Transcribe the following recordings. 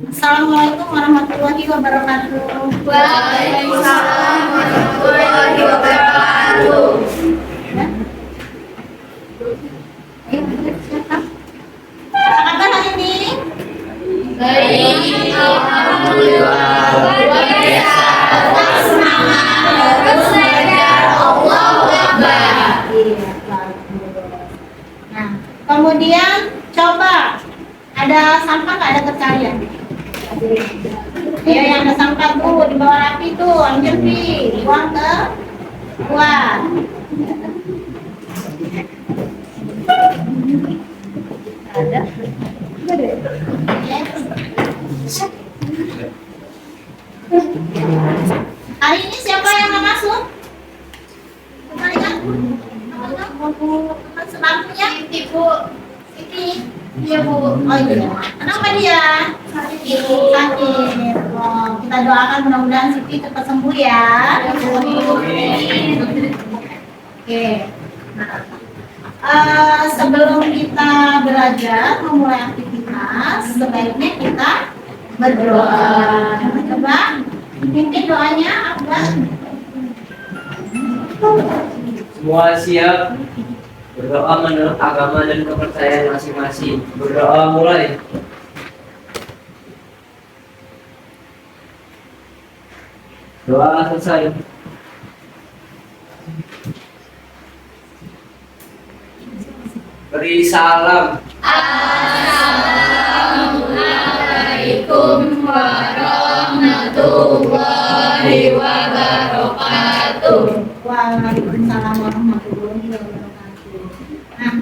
Assalamualaikum warahmatullahi wabarakatuh. Waalaikumsalam warahmatullahi wabarakatuh. Ya. Ayo, siapa? Apa kabar hari ini? Baik, alhamdulillah. Luar biasa. Tetap semangat. Terus belajar. Allahu Akbar. Iya, bagus. Nah, kemudian coba ada sampah nggak ada kecarian? Ya, yang ada sampah tuh di bawah rapi tuh, ambil buang ke luar. Ada? Hari ini siapa yang mau masuk? Kemana? Teman sebangkunya? Ibu, Siti. iya Bu. Oh iya. Kenapa dia? Sakit. Oh, kita doakan mudah-mudahan Siti cepat sembuh ya. Oke. Sebelum kita belajar memulai aktivitas, sebaiknya kita berdoa. Coba pimpin doanya apa? Semua siap berdoa menurut agama dan kepercayaan masing-masing. Berdoa mulai. Doa selesai. Beri salam. Assalamualaikum warahmatullahi wabarakatuh. Waalaikumsalam warahmatullahi wabarakatuh. Nah,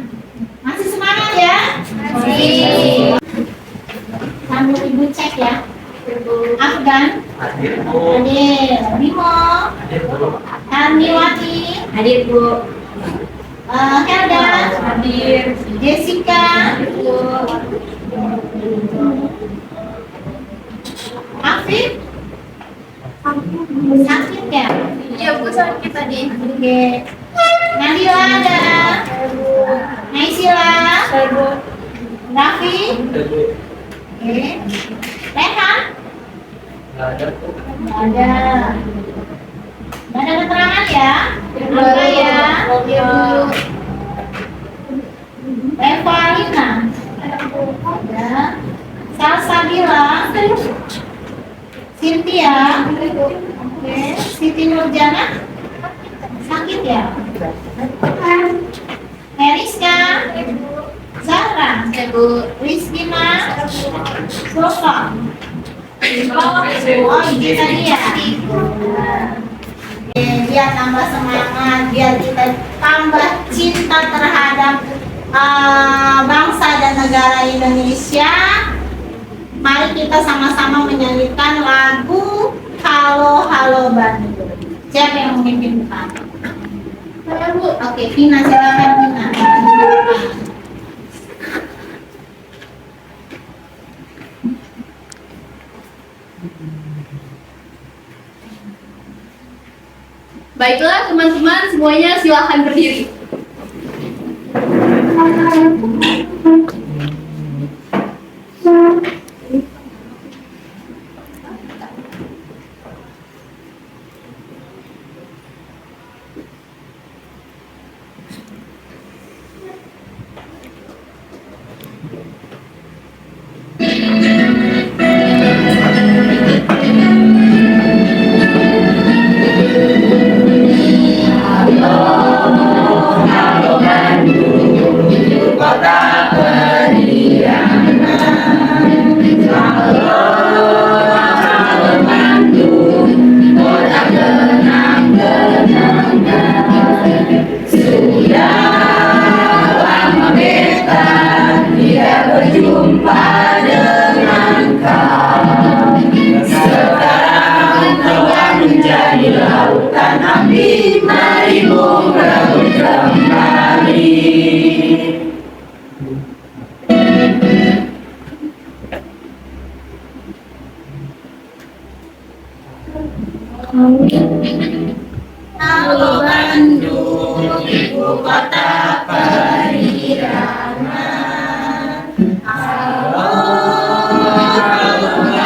masih semangat ya? Masih. Sambil ibu cek ya. Afgan, Hadir Bu. Adil, Bimo, Hadir Bu. Handiwati, Hadir Bu. Helda, Hadir. Jessica, Afif, sakit ya? Iya Bu, sakit tadi. Oke. Nabila ada, Naisila, Raffi, Hadir Bu. oke. Rehan, Nggak ada Bu. nggak ada. Nggak ada keterangan ya? Apa ya? Iya Bu. Evalina, ada. Salsabila, Cynthia, oke. Siti Nurjana, sakit ya? Meriska, Zahra, Ibu. Rizkina, Sofa. Oh, ini tadi ya. Biar tambah semangat, biar kita tambah cinta terhadap bangsa dan negara Indonesia. Mari kita sama-sama menyanyikan lagu Halo Halo Bandung. Siapa yang memimpin bukan? Saya Bu. Oke, Vina, silakan Vina. Baiklah teman-teman semuanya silahkan berdiri. Halo Bandung, ibu kota perirama. Halo, halo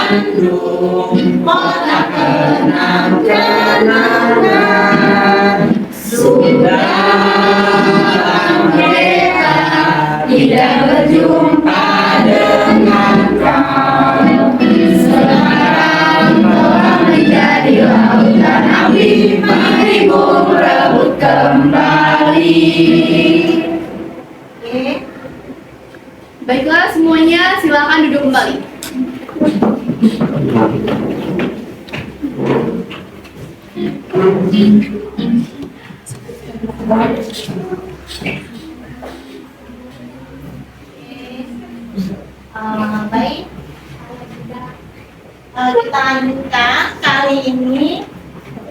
Pola kenang-kenangan Sudah mereka tidak berjumpa dengan kau. Sekarang telah menjadi lautan api, menghibur rebut kembali. Oke. Baiklah semuanya, silakan duduk kembali. Baik. Kita lanjutkan kali ini.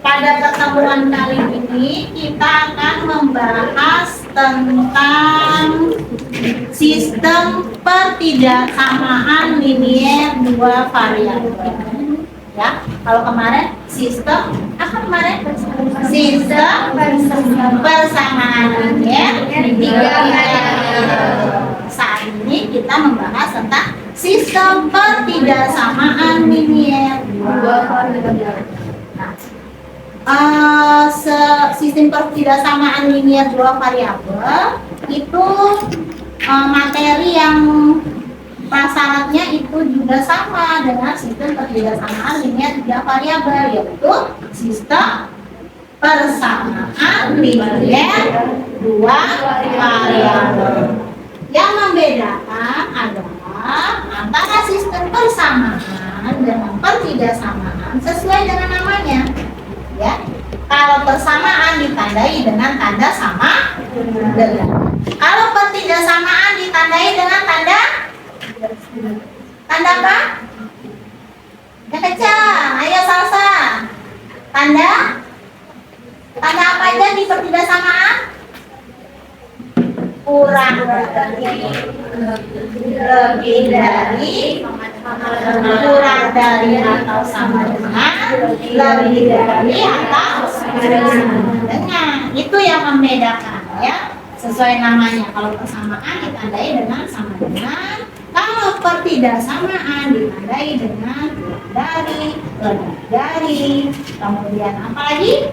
Pada pertemuan kali ini kita akan membahas tentang sistem pertidaksamaan linier dua variabel. Ya, kalau kemarin sistem apa kemarin? Sistem persamaan linier tiga variabel. Saat ini kita membahas tentang sistem pertidaksamaan linier dua variabel. Sistem pertidaksamaan linier dua variabel itu materi yang prasyaratnya itu juga sama dengan sistem pertidaksamaan linier tiga variabel, yaitu sistem persamaan linier dua variabel. Yang membedakan adalah antara sistem persamaan dengan pertidaksamaan sesuai dengan namanya. Ya, kalau persamaan ditandai dengan tanda sama dengan. Kalau pertidaksamaan ditandai dengan tanda apa? Ya kencang, ayo salsa. Tanda apa aja di pertidaksamaan? Kurang dari, lebih dari, kurang dari atau sama dengan, lebih dari atau sama dengan. Itu yang membedakan, ya, sesuai namanya. Kalau persamaan ditandai dengan sama dengan, kalau pertidaksamaan ditandai dengan kurang dari, lebih dari, kemudian apa lagi?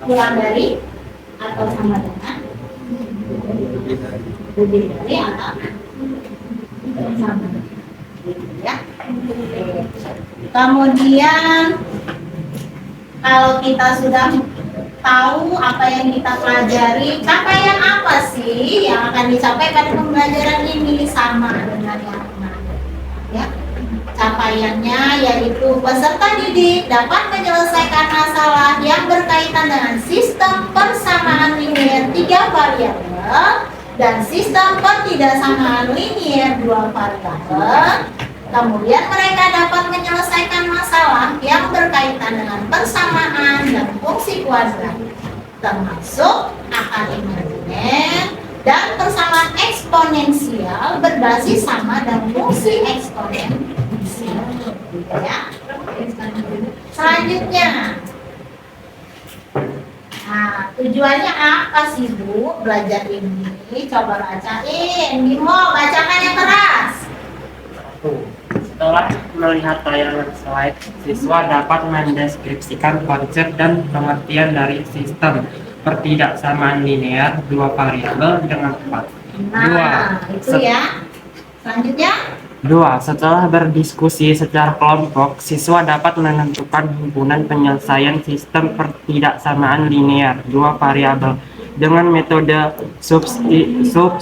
Kurang dari atau sama dengan, lebih dari atau sama, ya. Kemudian kalau kita sudah tahu apa yang kita pelajari, capaian apa sih yang akan dicapai pada pembelajaran ini sama dengan yang kemarin, ya. Capaiannya yaitu peserta didik dapat menyelesaikan masalah yang berkaitan dengan sistem persamaan linier tiga variabel dan sistem pertidaksamaan linier dua variabel. Kemudian mereka dapat menyelesaikan masalah yang berkaitan dengan persamaan dan fungsi kuadrat, termasuk akar imajiner dan persamaan eksponensial berbasis sama dan fungsi eksponensial. Ya. Selanjutnya, nah, tujuannya apa sih Bu belajar ini? Coba bacain, Bimo, bacakan yang keras. Setelah melihat tayangan slide, siswa dapat mendeskripsikan konsep dan pengertian dari sistem pertidaksamaan linear dua variabel dengan tepat. Nah, itu ya. Selanjutnya, 2. Setelah berdiskusi secara kelompok, siswa dapat menentukan himpunan penyelesaian sistem pertidaksamaan linear dua variabel dengan metode substitusi,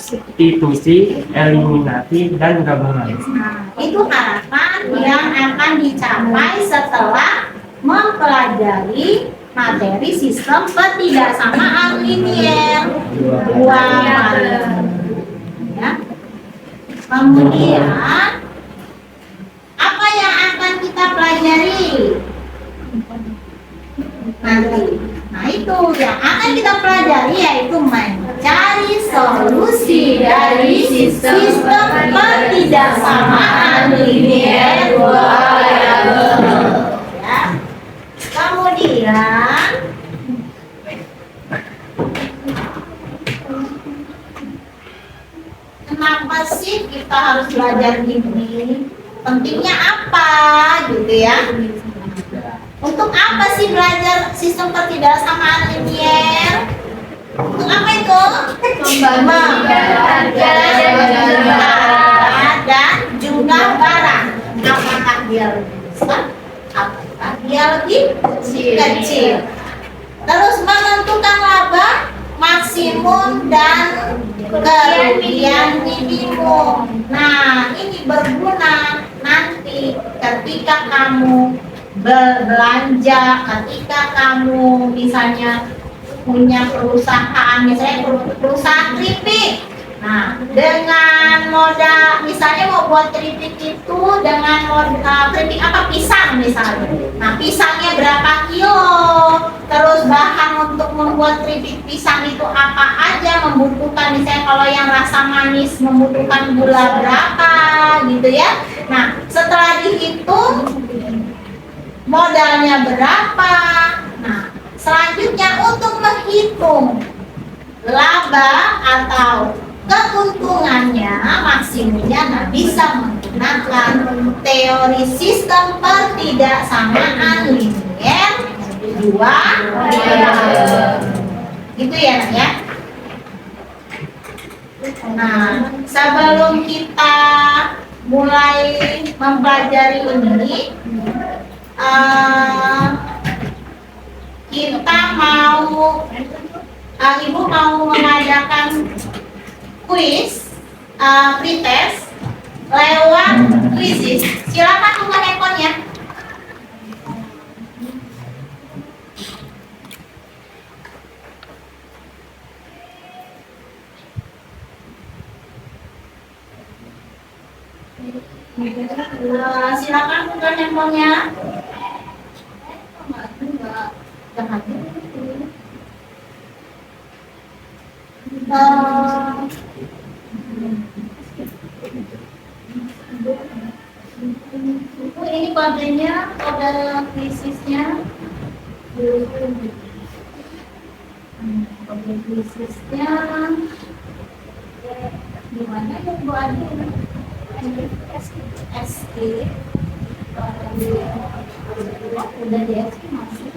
eliminasi, dan gabungan. nah, itu harapan yang akan dicapai setelah mempelajari materi sistem pertidaksamaan linier dua variabel. Ya. Kemudian apa yang akan kita pelajari nanti? Nah, itu yang akan kita pelajari yaitu mencari solusi dari sistem pertidaksamaan linier dua variabel. Ya. Kemudian kenapa sih kita kita harus belajar gini? Pentingnya apa gitu ya? Untuk apa sih belajar sistem pertidaksamaan linier? Untuk apa itu? Membagikan Dan jumlah barang. Apakah dia lebih besar? Apakah dia lebih kecil? Terus menentukan laba maksimum dan kerugian minimum. Nah, ini berguna nanti ketika kamu berbelanja, ketika kamu misalnya punya perusahaan, misalnya perusahaan keripik. Nah, dengan modal misalnya mau buat keripik itu dengan modal keripik apa, pisang misalnya. Nah, pisangnya berapa kilo? Terus bahan untuk membuat keripik pisang itu apa aja, membutuhkan misalnya kalau yang rasa manis membutuhkan gula berapa gitu ya. Nah, setelah dihitung modalnya berapa. Nah, selanjutnya untuk menghitung laba atau keuntungannya maksimumnya, nah bisa menggunakan teori sistem pertidaksamaan linier dua variabel. Gitu ya, Nak ya. Nah, sebelum kita mulai mempelajari ini, kita mau Ibu mau mengadakan kuis pretest lewat kuisis. Silakan buka handphonenya. Silakan buka handphonenya. Jangan. Ini kodenya, kode krisisnya. Kode krisisnya di mana ya Bu Adi? SK. Udah di SK masih.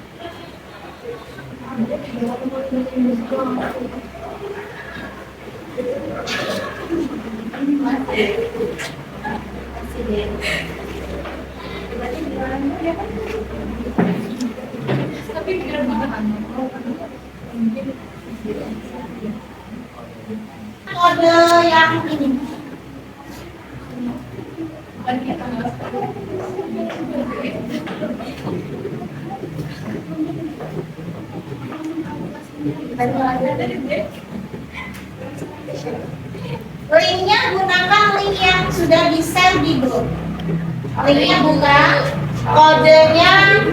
Kode yang ini. Linknya gunakan link yang sudah di share di grup. Linknya buka, kodenya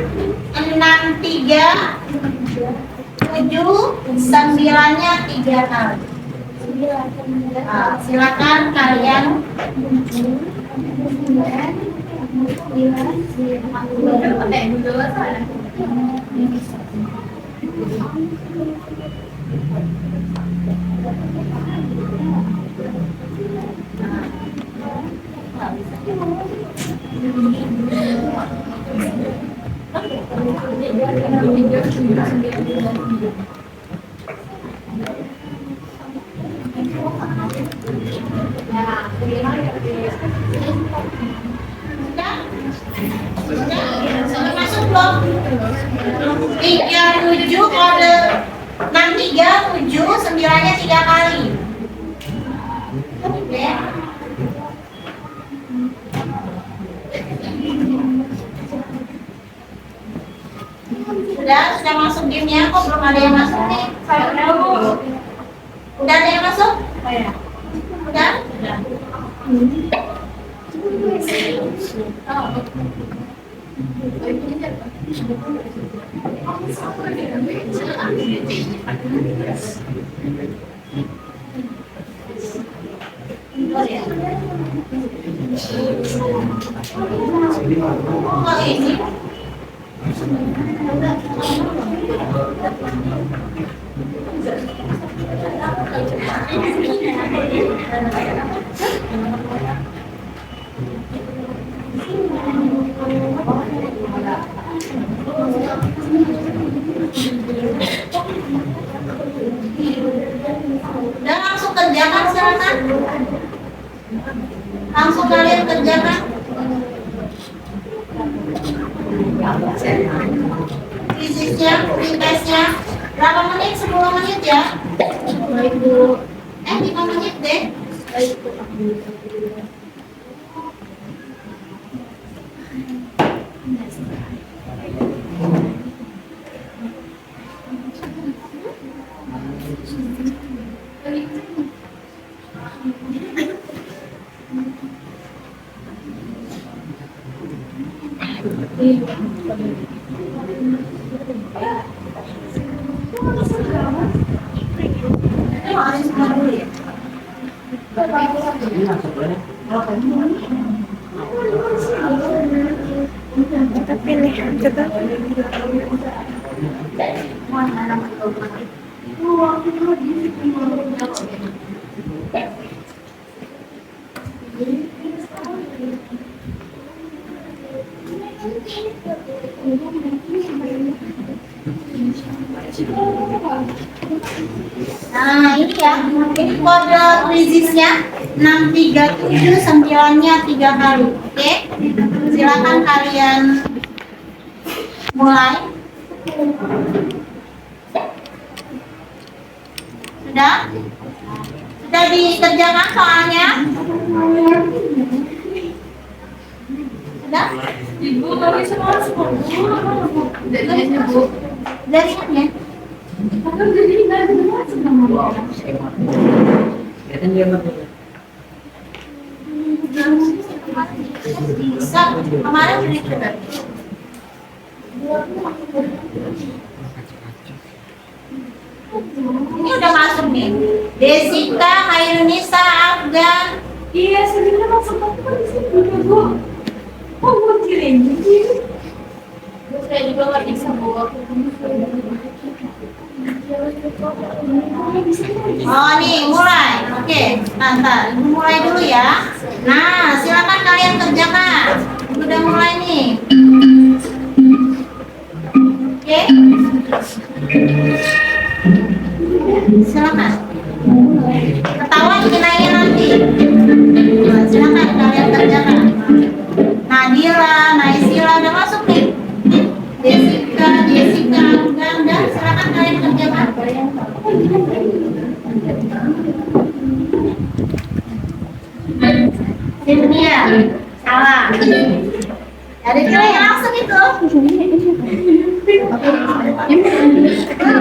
6379-nya 3 kali. Silakan kalian. Sudah masuk belum? 37 kode 6379-nya 3 kali. Oke. Sudah masuk gamenya, kok belum ada yang masuk nih? Udah ada yang masuk? Udah? Oh ini. Udah langsung kerjakan silakan. Langsung kalian kerjakan. Fisiknya, tesnya berapa menit? 10 menit ya? Baik Bu. 5 menit deh. Baik Bu. Harus semua dulu ya. Kita pilih coba. Nah ini ya, ini kode krisisnya 637, 9-nya 3 kali. Oke, silakan kalian mulai. Sudah? Sudah dikerjakan soalnya? Sudah? Ibu kami semua jadinya Bu. Dari ya? Kan jadi nggak ada masuk sama Bisa, kemarin sudah coba. Ini udah masuk nih. Desika, Hairunisa, Afgan. Iya, sebenarnya maksud aku kan di sini juga Bu. Oh, mau kirim. Saya juga nggak bisa Bu. Oh nih, mulai. Oke, ntar Ibu mulai dulu ya. Nah, silakan kalian kerjakan. Ibu udah mulai nih. Oke. Silakan. Ketahuan nilainya nanti. Nah, silakan kalian kerjakan. Nadira, Naisila udah masuk nih. Jessica, udah silakan kalian kerjakan. Dunia, salah. Dari kalian langsung itu.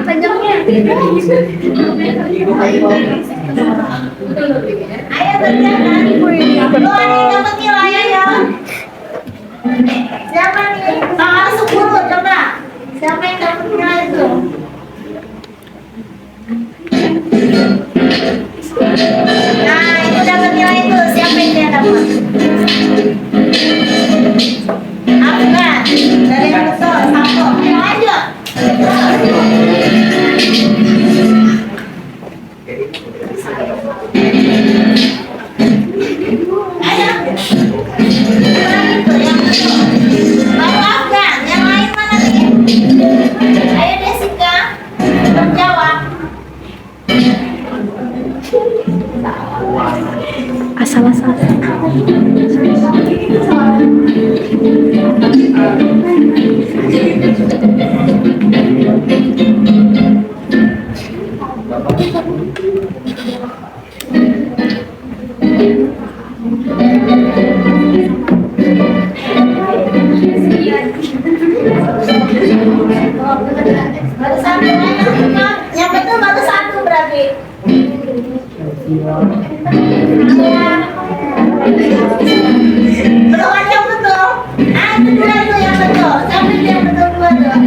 Panjangnya. Ayo kerjakan. Lu ada yang dapat nilai ya? Siapa nih? Masuk dulu coba. Siapa yang dapat nilai itu? Nah, itu dapat nilai itu. Siapa yang dia dapat? Afgan. Dari yang betul. Satu. Ayo lanjut. Ayo. Baru Afgan. Yang lain mana nih? Ayo Jessica. Jawab. Asal-asal. Baru satu. Yang betul baru satu berarti. Belum ada yang betul. Itu dua itu yang betul. Siapa yang betul dua tuh?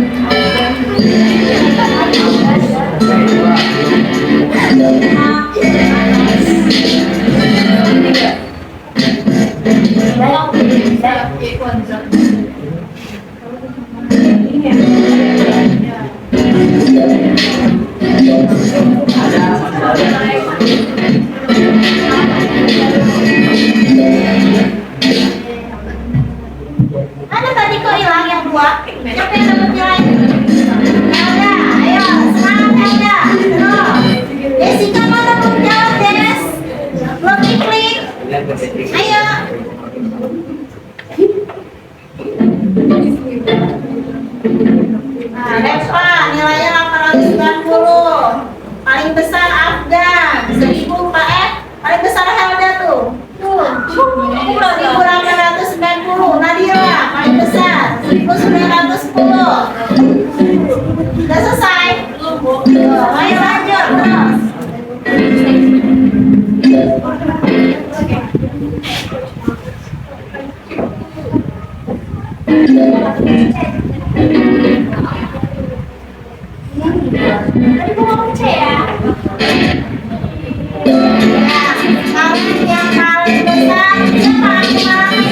ayo. Nah, Reva, nilainya 890. Paling besar Afgan, 1000 paling besar Helda tuh. Tuh, 1890. Nadira, paling besar 1910. Udah selesai? Ayo lanjut terus. Tadi gua mau cek ya. Kalau yang paling besar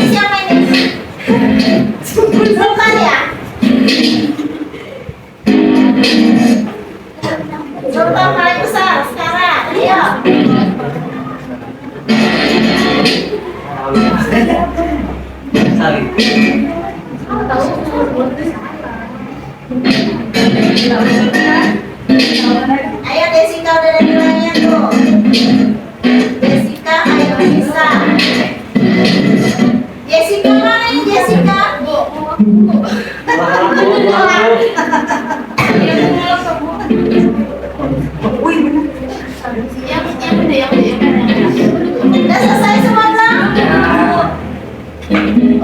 siapa ini? Sultan ya? Sultan paling besar sekarang. Ayo. Ayo Jessica udah ada nilainya tuh. Jessica ayo bisa. Jessica mana ini Jessica? Udah selesai semua belum?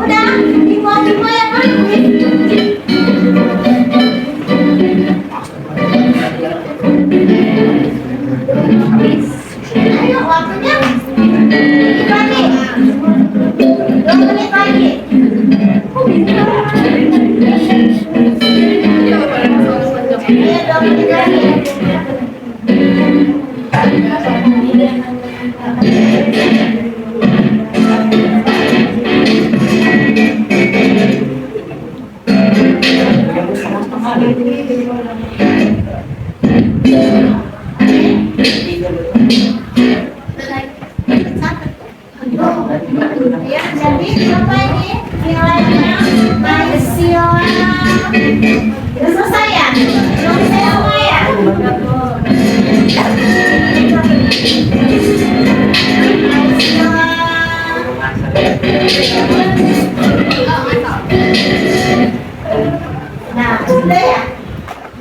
Udah, dibuang yang mana? Ayo waktunya dikit lagi 2 menit lagi. Ayo 2 menit lagi. Ya, jadi berapa ini nilainya? Naisila. Udah selesai ya? Belum semua ya? Naisila. Nah, udah ya?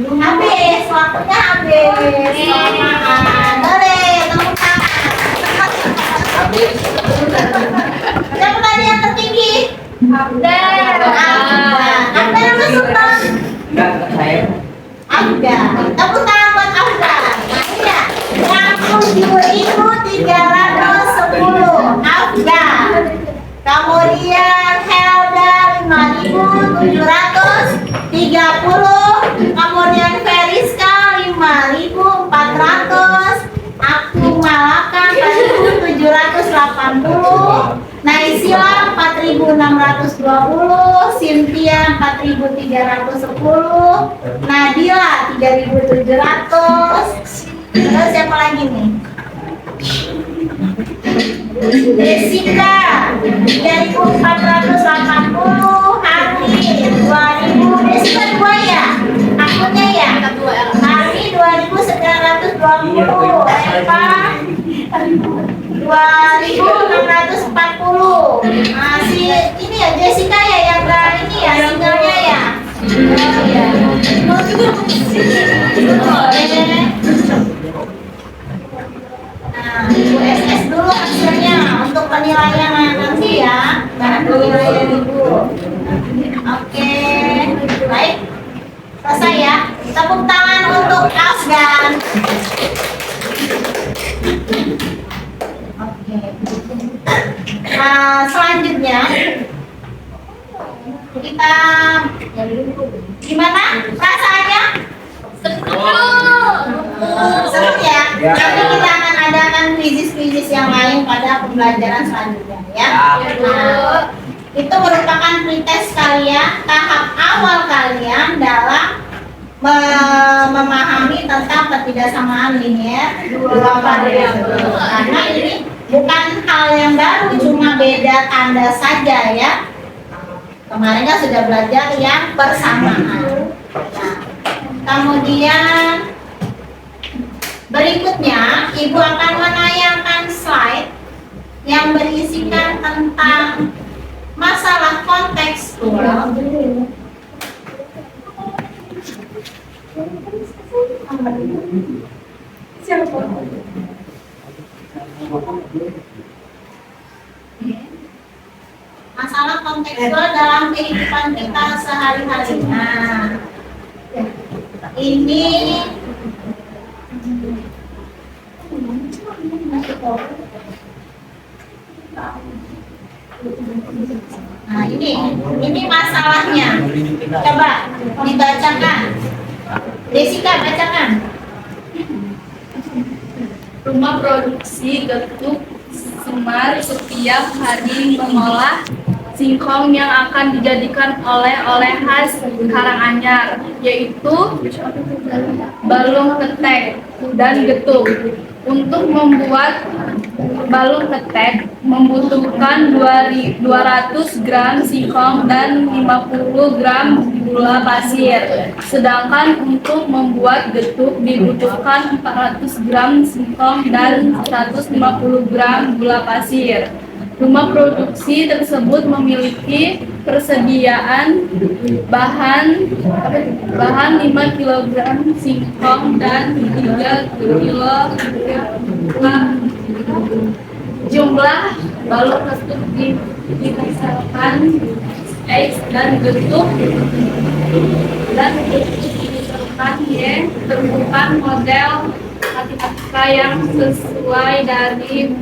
Habis, waktunya habis. Selamat. Boleh, tepuk tangan. Siapa tadi yang tertinggi? Abdan. Abdan apa Sultan? Abdan. Tepuk tangan buat Abdan. Nah, ini ya. 67.310. Abdan. Kemudian Helda 5.730. Kemudian Feriska 5.400. Aku Malaka 4.780. Naisila 4.620. Cynthia 4.310. Nadila 3.700. Terus siapa lagi nih? Jessica 3.480. Harni 2.000. Jessica 2 ya? Akunnya ya? Harni 2.920. Eva 2.640. Si ini ya Jessica ya yang ini ya singlenya ya. Oh ya. Nah, Ibu SS dulu hasilnya untuk penilaian nanti ya. Bahan penilaian Ibu. Oke, baik. Selesai ya. Tepuk tangan untuk Afgan. Oke. Nah, selanjutnya kita gimana perasaannya? Seru ya. Nanti kita akan adakan kuisis yang lain pada pembelajaran selanjutnya ya. Nah, itu merupakan pretest kalian, tahap awal kalian dalam memahami tentang ketidaksamaan linear dua variabel. Karena ini bukan hal yang baru, cuma beda tanda saja ya. Kemarin kan sudah belajar yang persamaan. Nah, kemudian berikutnya Ibu akan menayangkan slide yang berisikan tentang masalah kontekstual. Masalah kontekstual dalam kehidupan kita sehari-hari. Nah, ini nah ini masalahnya. Coba dibacakan. Jessica bacakan. Rumah produksi getuk Semar setiap hari mengolah singkong yang akan dijadikan oleh-oleh khas Karanganyar, yaitu balung ketek dan getuk. Untuk membuat balung ketek membutuhkan 200 gram singkong dan 50 gram gula pasir. Sedangkan untuk membuat getuk dibutuhkan 400 gram singkong dan 150 gram gula pasir. Rumah produksi tersebut memiliki persediaan bahan 5 kg singkong dan 3 kg jumlah balung getuk dipisahkan X dan getuk dipisahkan Y tentukan model matematika yang sesuai dari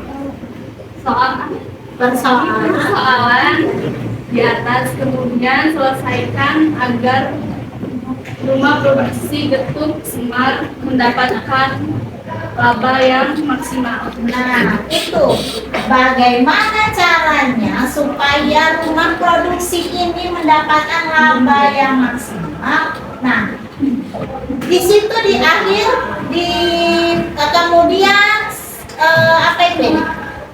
persoalan di atas, kemudian selesaikan agar rumah produksi getuk Semar mendapatkan laba yang maksimal. Nah, itu bagaimana caranya supaya rumah produksi ini mendapatkan laba yang maksimal. Nah, di situ di akhir kemudian apa itu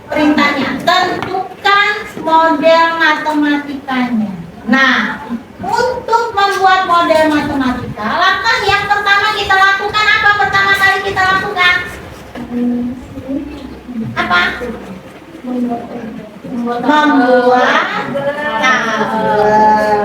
perintahnya? Tentukan model matematikanya. Nah, untuk membuat model matematika, langkah yang pertama kita lakukan apa? Pertama kali kita lakukan apa? Membuat tabel.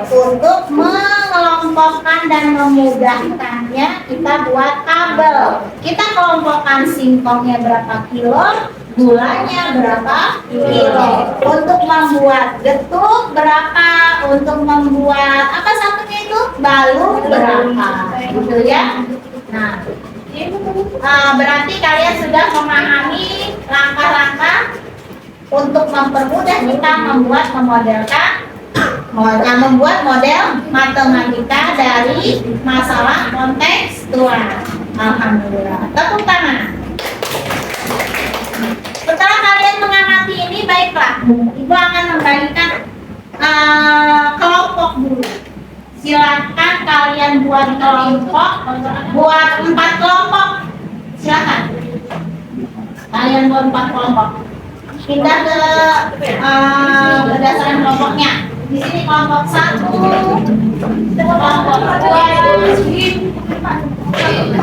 Untuk mengelompokkan dan memudahkannya, kita buat tabel. Kita kelompokkan singkongnya berapa kilo, gulanya berapa kilo. Untuk membuat getuk berapa, untuk membuat apa satunya itu, balung berapa, gitu ya. Nah, berarti kalian sudah memahami langkah-langkah untuk mempermudah kita membuat model matematika dari masalah kontekstual. Alhamdulillah. Tepuk tangan. Setelah kalian mengamati ini, baiklah, Ibu akan membagikan kelompok dulu. Silakan kalian buat kelompok, buat 4 kelompok. Silakan. Kalian buat 4 kelompok. Pindah ke berdasarkan kelompoknya. Di sini kelompok 1, kelompok 2,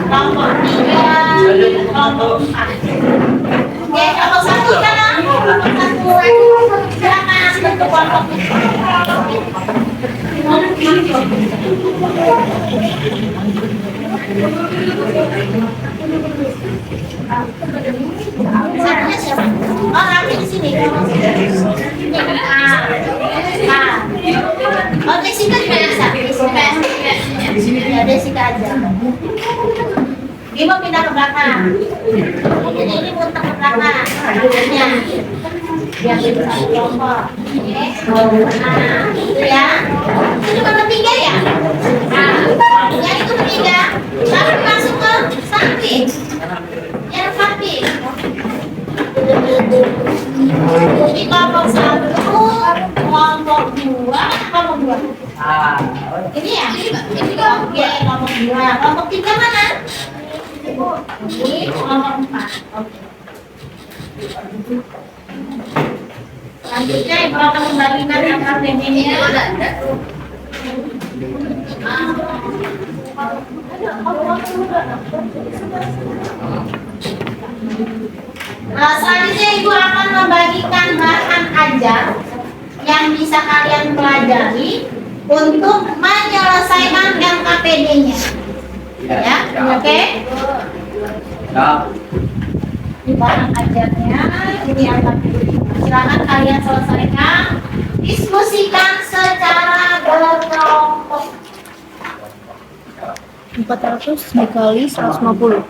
kelompok 3, kelompok 4. Oke, kelompok 1 sana. Kelompok 1. Silakan bentuk kelompoknya. Satunya siapa? Oh, nanti di sini. Oh, Jessica juga bisa. Ya, Jessica aja. Dia mau pindah ke belakang. Jadi ini muter ke belakang. Akhirnya. Biar itu satu kelompok. Nah, itu ya. Itu juga bertiga ya? Nah, yang itu bertiga. Lalu masuk ke samping. Yang samping. Jadi kelompok 1, kelompok 2, kelompok 2. Ini ya? Ini kelompok 2. Kelompok 3 mana? Ini kelompok 4. Oke. Selanjutnya Ibu akan membagikan angka ini. Selanjutnya Ibu akan membagikan bahan ajar yang bisa kalian pelajari untuk menyelesaikan LKPD-nya. Ya, oke? Ini bahan ajarnya, ini LKPD. Silakan kalian selesaikan, diskusikan secara berkelompok. 400 dikali 150.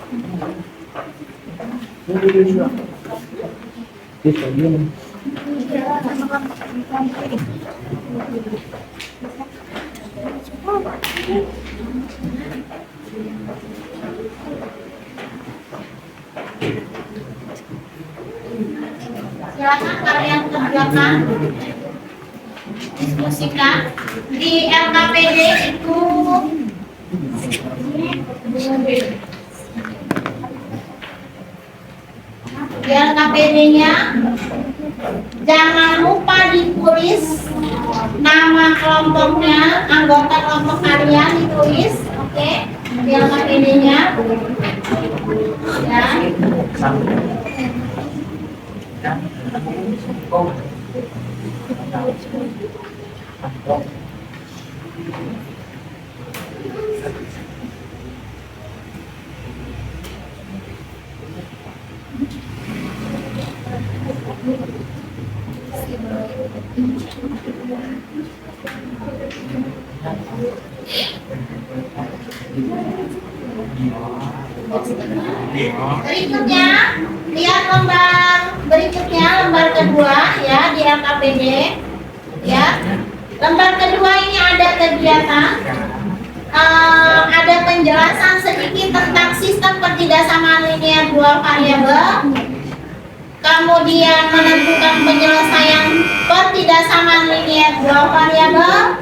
Silakan kalian kerjakan, diskusikan. Di LKPD itu di LKPD-nya jangan lupa ditulis nama kelompoknya, anggota kelompok kalian ditulis, oke? Di LKPD-nya ya. Berikutnya, lihat lembar berikutnya, lembar kedua ya di LKPD ya. Lembar kedua ini ada kegiatan, ada penjelasan sedikit tentang sistem pertidaksamaan linear dua variabel. Kemudian menentukan penyelesaian pertidaksamaan linear dua variabel.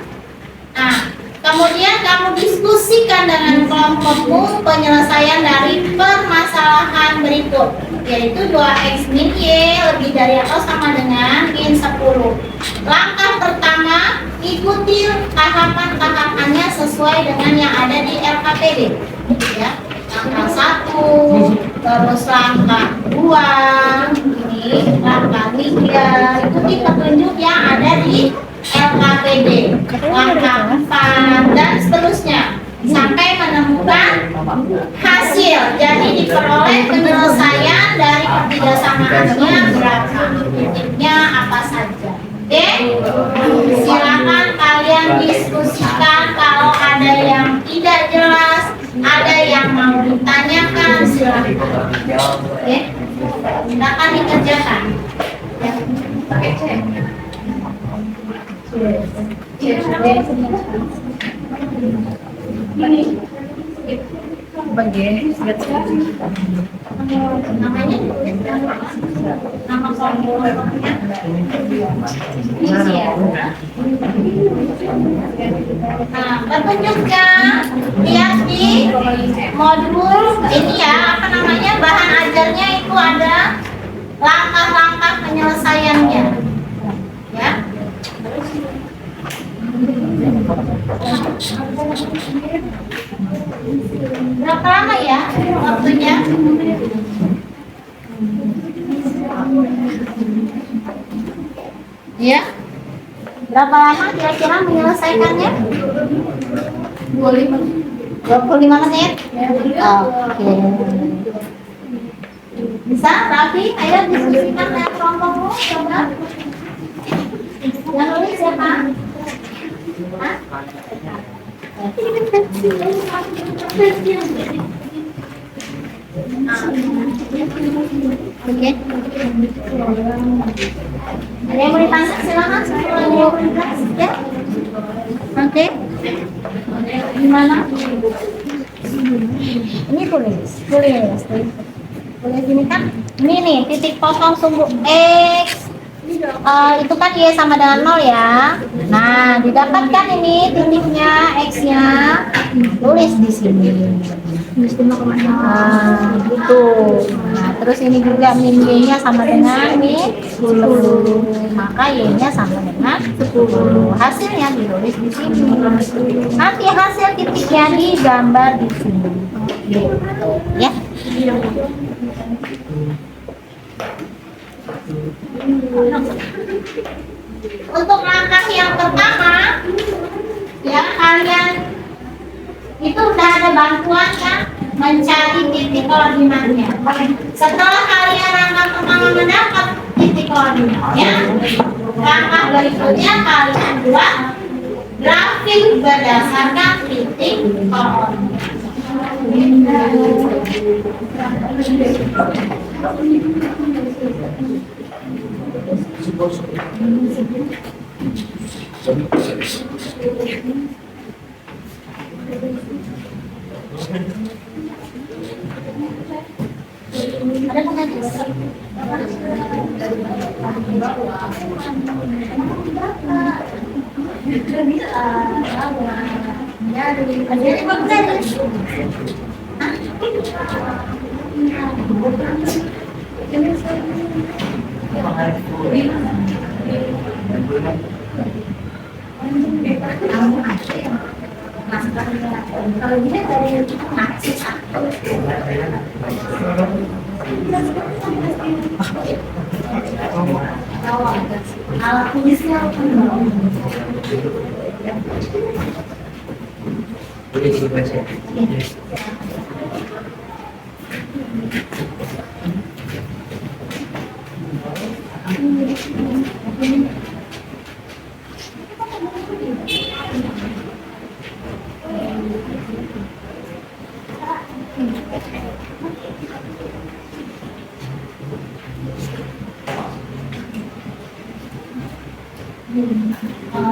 Nah, kemudian kamu diskusikan dengan kelompokmu penyelesaian dari permasalahan berikut, yaitu 2x min y lebih dari atau sama dengan min 10. Langkah pertama, ikuti tahapan-tahapannya sesuai dengan yang ada di LKPD. Ya. Langkah 1, terus langkah 2, ini langkah 3, ikuti petunjuk yang ada di LKPD, langkah 4 dan seterusnya sampai menemukan hasil. Jadi diperoleh penyelesaian dari pertidaksamaannya berapa, titiknya apa saja. Oke, silakan kalian diskusikan. Kalau ada yang tidak jelas, ada yang mau ditanyakan, silakan. Oke, silakan dikerjakan. Ya, pakai cek. Namanya nama kelompoknya nah, petunjuknya lihat di modul ini ya, apa namanya, bahan ajarnya itu ada langkah-langkah penyelesaiannya ya. Berapa lama ya waktunya? Ya. Berapa lama kira-kira menyelesaikannya? 25 menit. Oke. Bisa, Raffi? Ayo diskusikan dengan kelompokmu, coba. Yang nulis siapa? Hah? Oke. Ada yang mau ditanya? Silakan. Ya. Oke. Gimana? Ini tulis. Boleh gini kan? Ini nih titik kosong sumbu x. Itu kan y sama dengan 0 ya. Nah, didapatkan ini titiknya, x-nya, tulis di sini. Nah, gitu. Nah, terus ini juga min y-nya sama dengan min 10. Maka y-nya sama dengan 10. Hasilnya ditulis di sini. Nanti hasil titiknya digambar di sini. Gitu. Ya. Untuk langkah yang pertama, ya kalian itu udah ada bantuannya mencari titik koordinatnya. Setelah kalian langkah pertama mendapat titik koordinatnya, langkah berikutnya kalian buat grafik berdasarkan titik koordinat. Ada kalau dia dari ngasih satu. Alat tulisnya apa?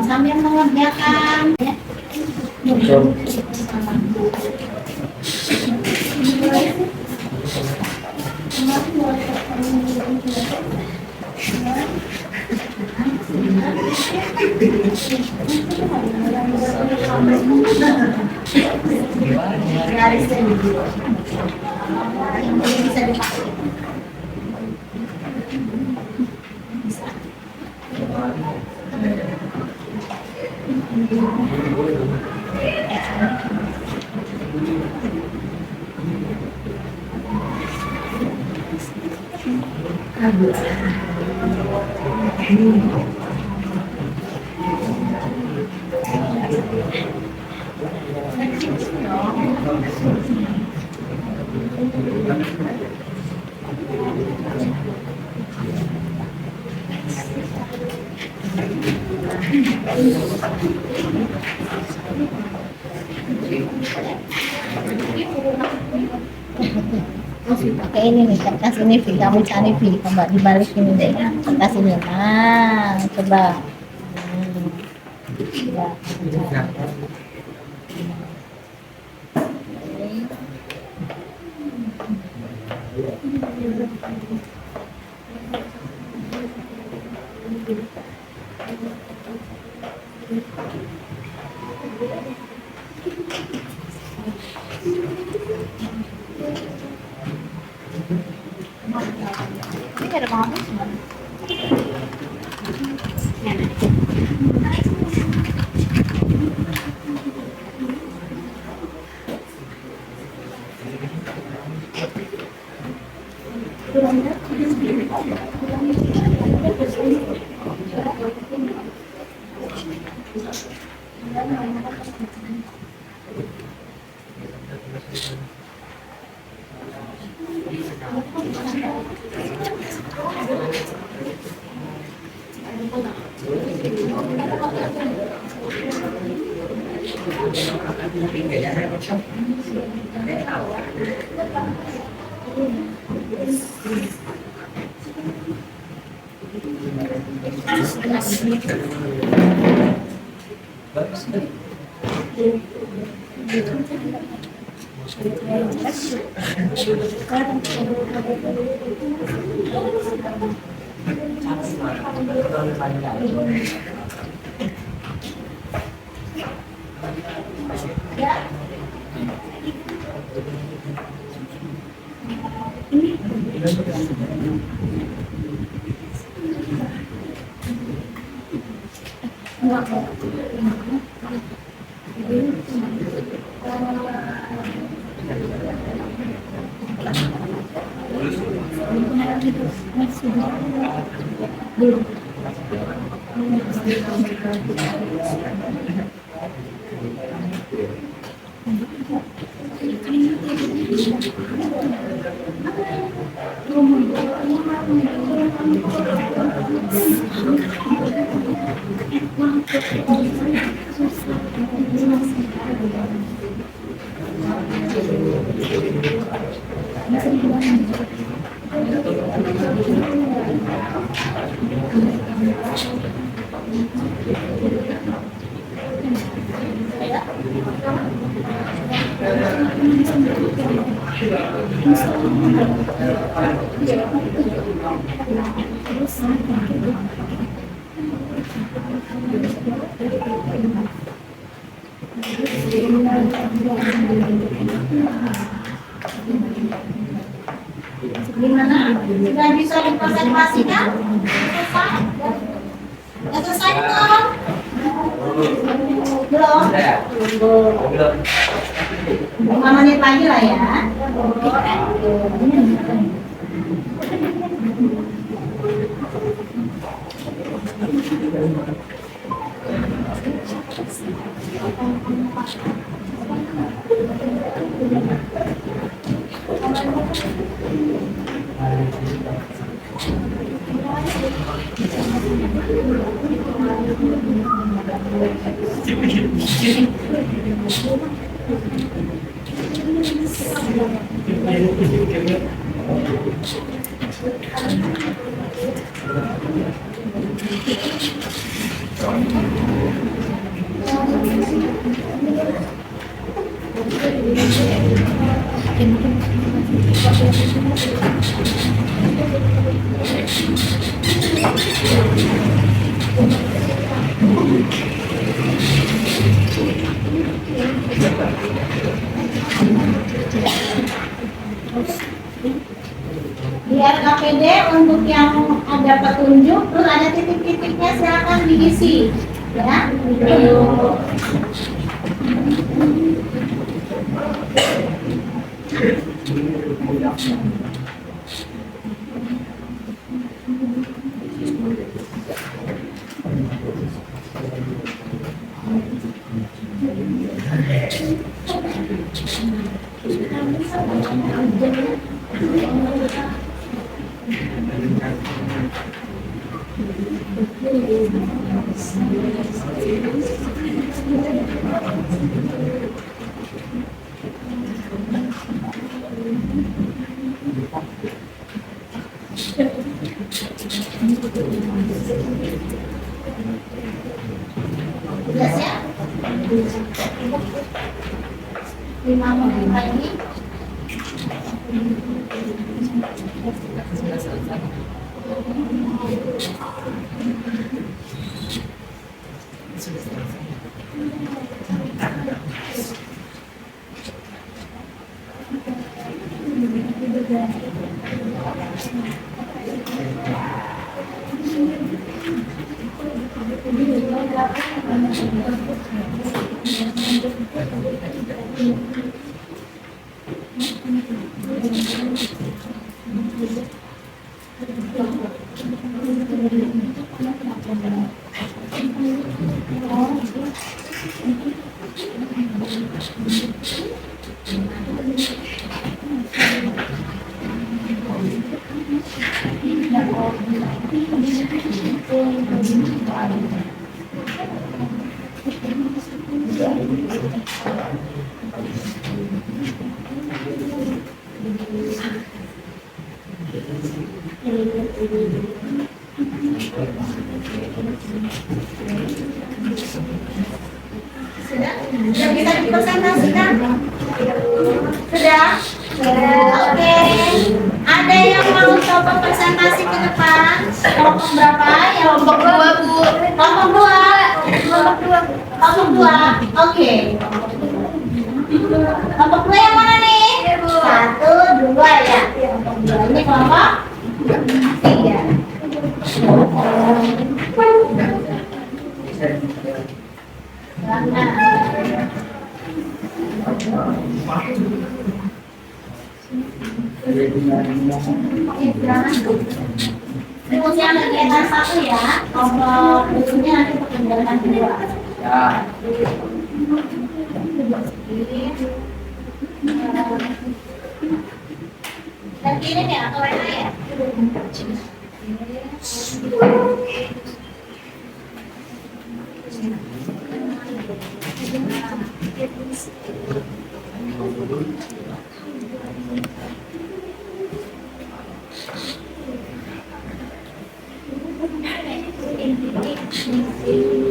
Sambil mengerjakan ya. Garis ini bisa dipakai. Pakai ini nih, kertas ini Vi, kamu cari Vi, coba dibalik ini deh, kertas ini. Nah, coba. Ya. Ini ada apa? Terima kasih. Gimana? Sudah bisa dikonsentrasikan? Selesai? Sudah selesai belum? Belum? 5 menit lagi lah ya. Di RKPD untuk yang ada petunjuk terus ada titik-titiknya silakan diisi ya. Sudah siap? 5 menit lagi. Sudah? Sudah bisa dipresentasikan? Sudah? Oke. Ada yang mau coba presentasi ke depan? Kelompok berapa? Kelompok 2, Bu. Kelompok 2. Kelompok 2. Oke. Kelompok 2 yang mana nih? 1, 2 ya. Kelompok 2 ini kelompok 3. Rumusnya kegiatan 1 ya, kelompok berikutnya nanti kegiatan 2. Ya. Dan kirim ya atau WA ya?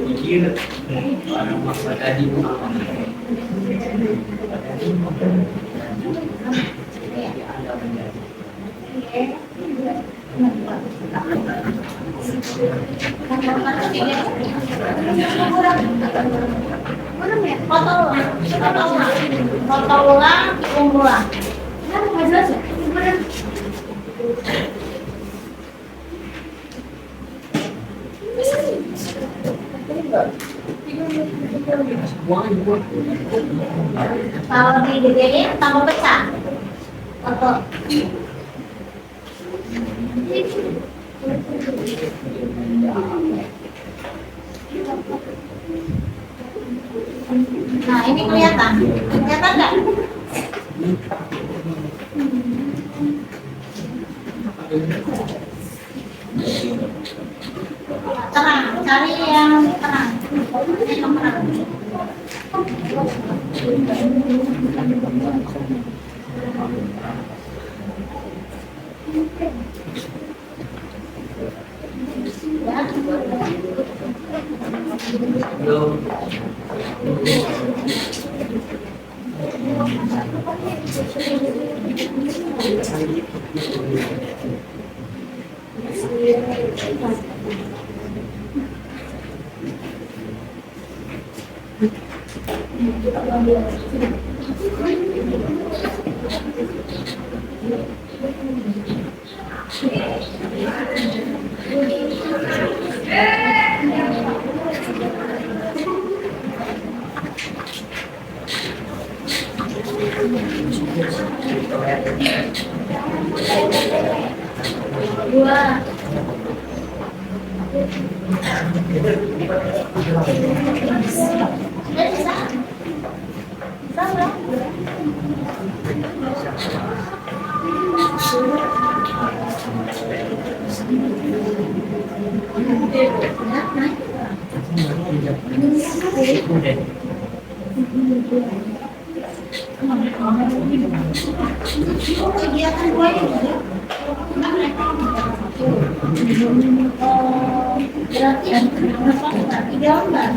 Mikir orang masa tadi. Foto ulang, kirim ulang. Nggak jelas ya? Kalau di DDI tambah pecah. Foto. Nah, ini kelihatan. Kelihatan nggak? Terang, cari yang terang. Yang terang. Ya. Belum. Dua. Sudah bisa? Bisa belum? Kegiatan 2 ini berarti berapa? 3 lembar.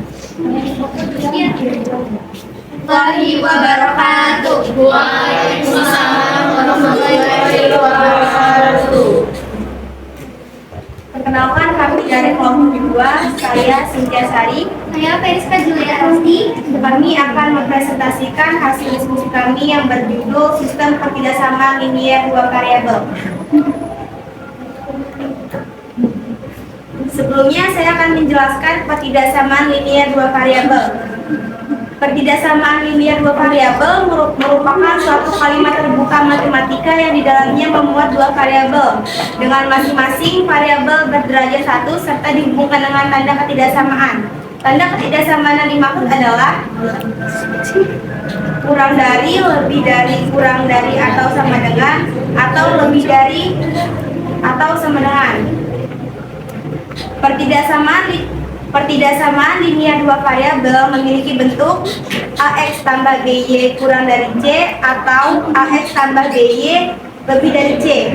Warahmatullahi wabarakatuh. Waalaikumsalam warahmatullahi wabarakatuh. Perkenalkan, kami dari kelompok kedua, saya Cynthia Sari. Saya Periska Julia Rosti. Kami akan mempresentasikan hasil diskusi kami yang berjudul Sistem Pertidaksamaan Linier Dua Variabel. Sebelumnya saya akan menjelaskan pertidaksamaan linier dua variabel. Pertidaksamaan linier dua variabel merupakan suatu kalimat terbuka matematika yang di dalamnya memuat dua variabel dengan masing-masing variabel berderajat 1 serta dihubungkan dengan tanda ketidaksamaan. Tanda ketidaksamaan yang dimaksud adalah kurang dari, lebih dari, kurang dari atau sama dengan, atau lebih dari atau sama dengan. Pertidaksamaan linier dua variabel memiliki bentuk AX tambah BY kurang dari C atau AX tambah BY lebih dari C.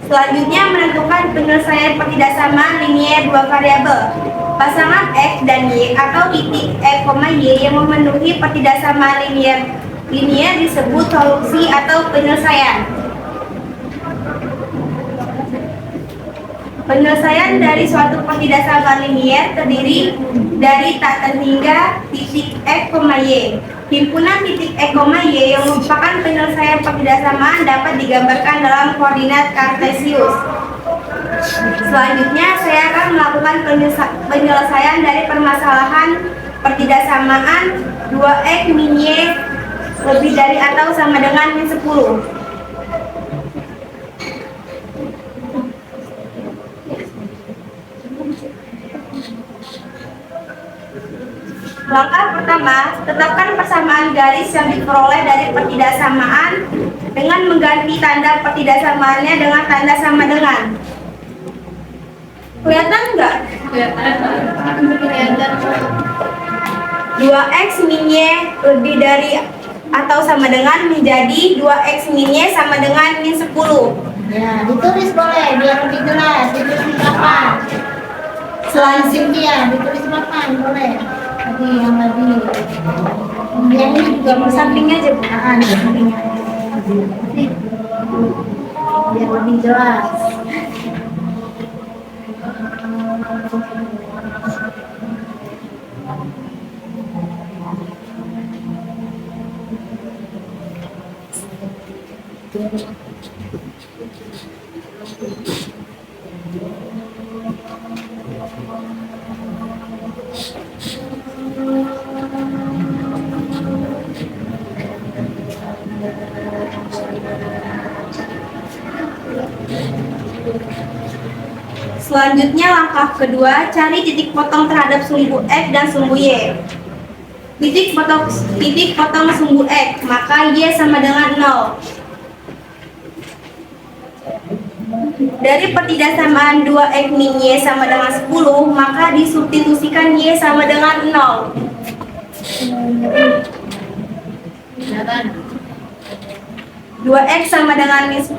Selanjutnya, menentukan penyelesaian pertidaksamaan linier dua variabel. Pasangan X dan Y atau titik X, Y yang memenuhi pertidaksamaan linier disebut solusi atau penyelesaian. Penyelesaian dari suatu pertidaksamaan linier terdiri dari tak terhingga titik X, Y. Himpunan titik X, Y yang merupakan penyelesaian pertidaksamaan dapat digambarkan dalam koordinat kartesius. Selanjutnya, saya akan melakukan penyelesaian dari permasalahan pertidaksamaan 2X min Y lebih dari atau sama dengan min 10. Langkah pertama, tetapkan persamaan garis yang diperoleh dari pertidaksamaan dengan mengganti tanda pertidaksamaannya dengan tanda sama dengan. Kelihatan nggak? Kelihatan. 2x min y lebih dari atau sama dengan menjadi 2x min y sama dengan min 10. Ya, ditulis boleh biar lebih jelas. Ditulis di papan. Selanjutnya ditulis di papan boleh. Tadi yang tadi. Yang ini juga Di sampingnya aja, Bu. Di sampingnya. Biar lebih jelas. Selanjutnya langkah kedua, cari titik potong terhadap sumbu X dan sumbu Y. Titik potong sumbu X, maka Y sama dengan 0. Dari pertidaksamaan 2x min Y sama dengan 10, maka disubstitusikan Y sama dengan 0. Kelihatan. 2x sama dengan min 10,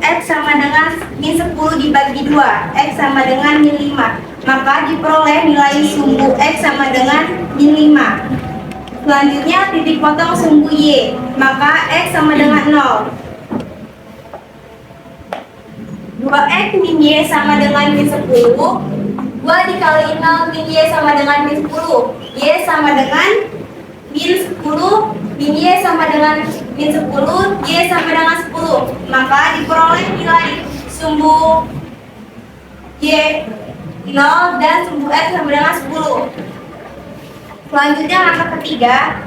x sama dengan min 10 dibagi 2, x sama dengan min 5. Maka diperoleh nilai sumbu x sama dengan min 5. Selanjutnya titik potong sumbu y, maka x sama dengan 0. 2x min y sama dengan min 10, 2 dikali 0 min y sama dengan min 10, y sama dengan min 10, min y sama dengan min 10, y sama dengan 10. Maka diperoleh nilai sumbu y 0 dan sumbu x sama dengan 10. Selanjutnya langkah ketiga,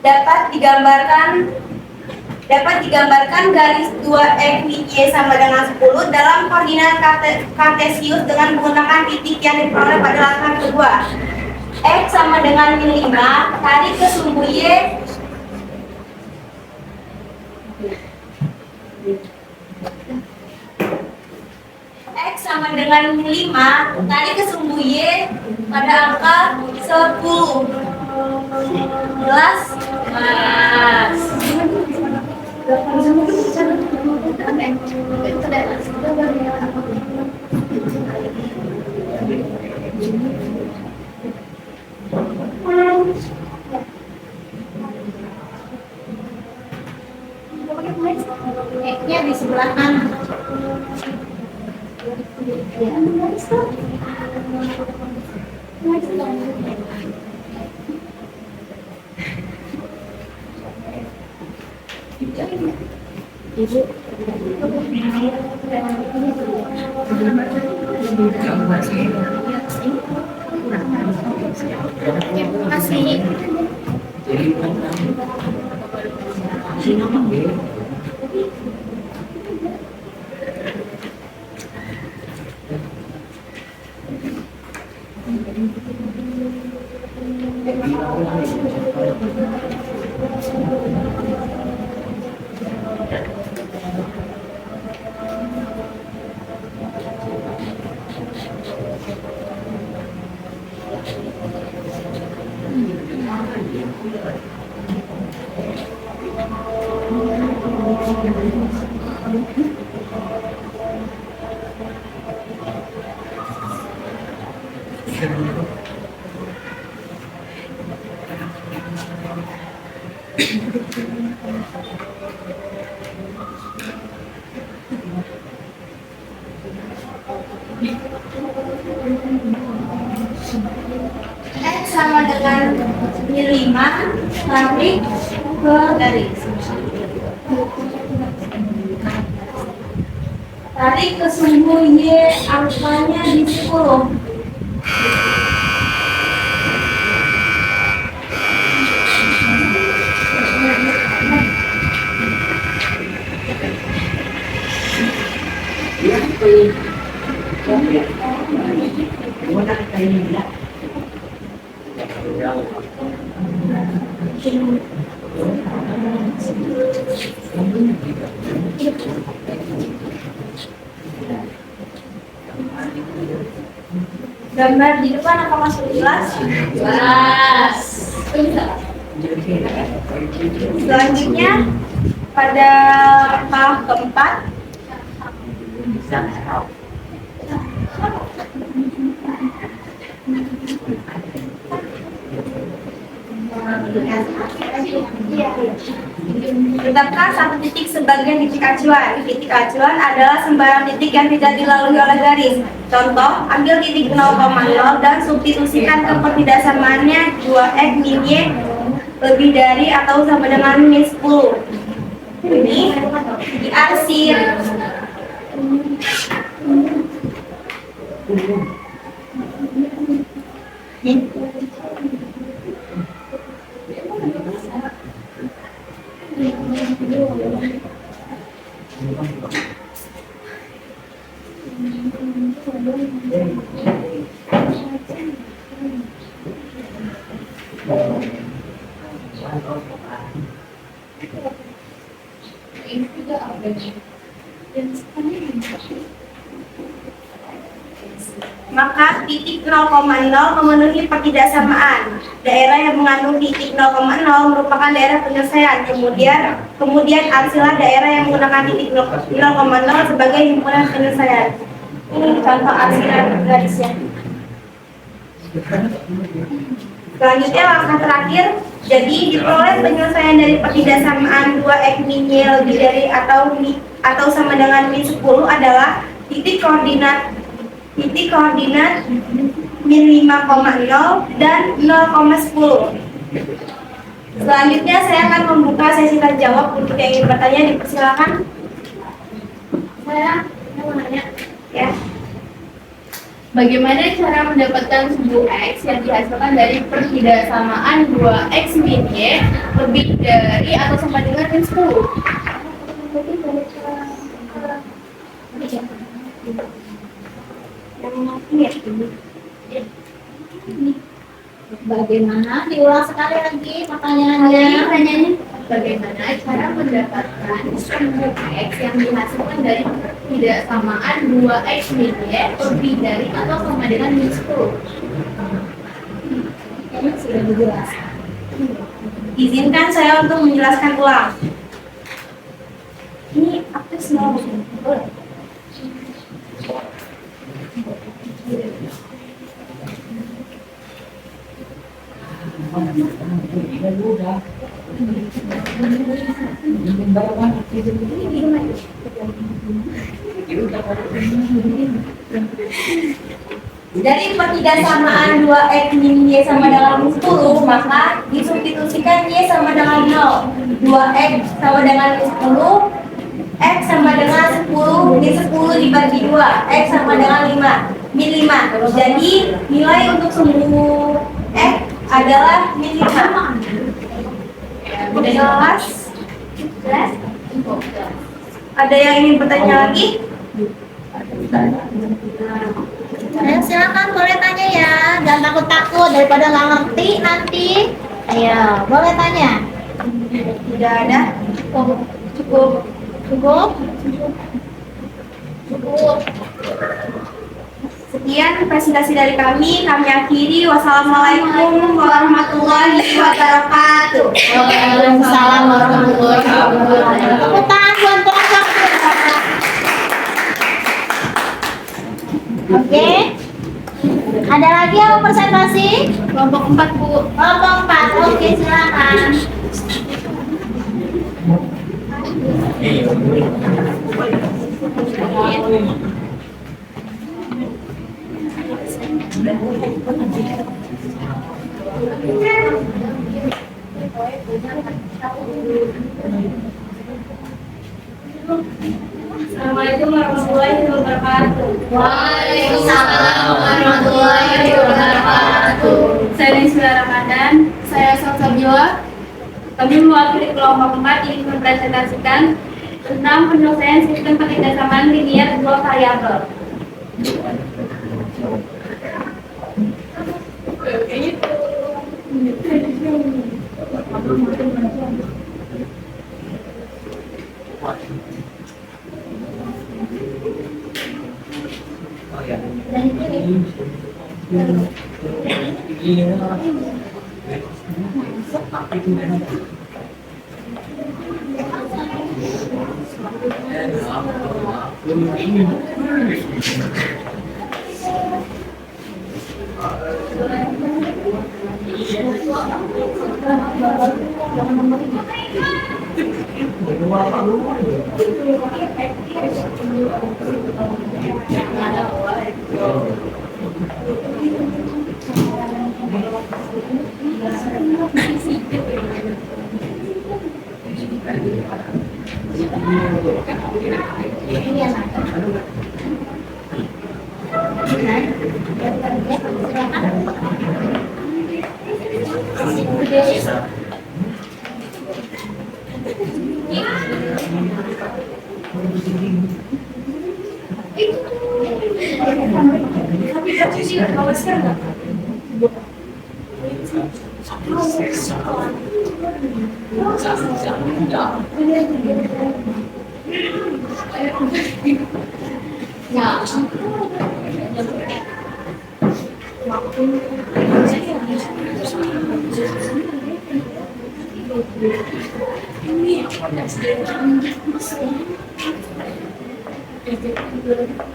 dapat digambarkan garis 2x min y sama dengan 10 dalam koordinat kartesius dengan menggunakan titik yang diperoleh pada langkah kedua. X sama dengan min 5, tarik ke sumbu y. X sama dengan min 5, tarik ke sumbu y pada angka 10. Jelas? Mas. X-nya di sebelah kanan. Terima kasih. Jadi kan X sama dengan min 5, tarik ke garis. Tarik ke sumbu y, angkanya di 10. Gambar di depan apa masuk jelas? Jelas. Selanjutnya pada tahap keempat tetapkan satu titik sebagai titik acuan. Titik acuan adalah sembarang titik yang tidak dilalui oleh garis. Contoh, ambil titik 0,0 dan substitusikan kepertidaksamaannya 2x min y lebih dari atau sama dengan min 10. Ini diarsir. Maka titik 0,0 memenuhi pertidaksamaan. Daerah yang mengandung titik 0,0 merupakan daerah penyelesaian. Kemudian arsilah daerah yang menggunakan titik 0,0 sebagai himpunan penyelesaian. Ini contoh arsilah garisnya. Selanjutnya langkah terakhir, jadi diperoleh penyelesaian dari pertidaksamaan 2x min y lebih dari atau sama dengan min 10 adalah titik koordinat min 5,0 dan 0,10. Selanjutnya saya akan membuka sesi tanya jawab. Untuk yang ingin bertanya dipersilakan. Saya mau nanya, Ya. bagaimana cara mendapatkan suku X yang dihasilkan dari pertidaksamaan 2x min y lebih dari atau sama dengan min 10? Bagaimana? Diulang sekali lagi Jadi pertanyaannya. pertanyaannya, bagaimana cara mendapatkan suku X yang dihasilkan dari pertidaksamaan 2x min y lebih dari atau sama dengan min 10? Ini sudah dijelaskan. Izinkan saya untuk menjelaskan ulang. Ini aktif semua. Boleh. Dari pertidaksamaan 2x min y sama dengan 10, maka disubstitusikan y sama dengan 0. 2x sama dengan 10, x sama dengan 10, min 10 dibagi 2, x sama dengan 5, min 5. Jadi nilai untuk sumbu x adalah min 5. Udah jelas? Jelas? Ada yang ingin bertanya lagi? Silakan boleh tanya ya, jangan takut-takut daripada nggak ngerti nanti. Ayo, boleh tanya. Tidak ada? Cukup. Cukup? Sekian presentasi dari kami akhiri. Wassalamualaikum warahmatullahi wabarakatuh. Waalaikumsalam warahmatullahi wabarakatuh. Tepuk tangan buat kelompok. Oke. Ada lagi yang mau presentasi? Kelompok 4, Bu. Kelompok 4. Oke, silakan. Assalamualaikum warahmatullahi wabarakatuh. Waalaikumsalam warahmatullahi wabarakatuh. Saya Nisla Ramadan. Saya Salsabila. Kami mewakili kelompok 4 yang mempresentasikan tentang penyelesaian sistem pertidaksamaan linear dua variabel.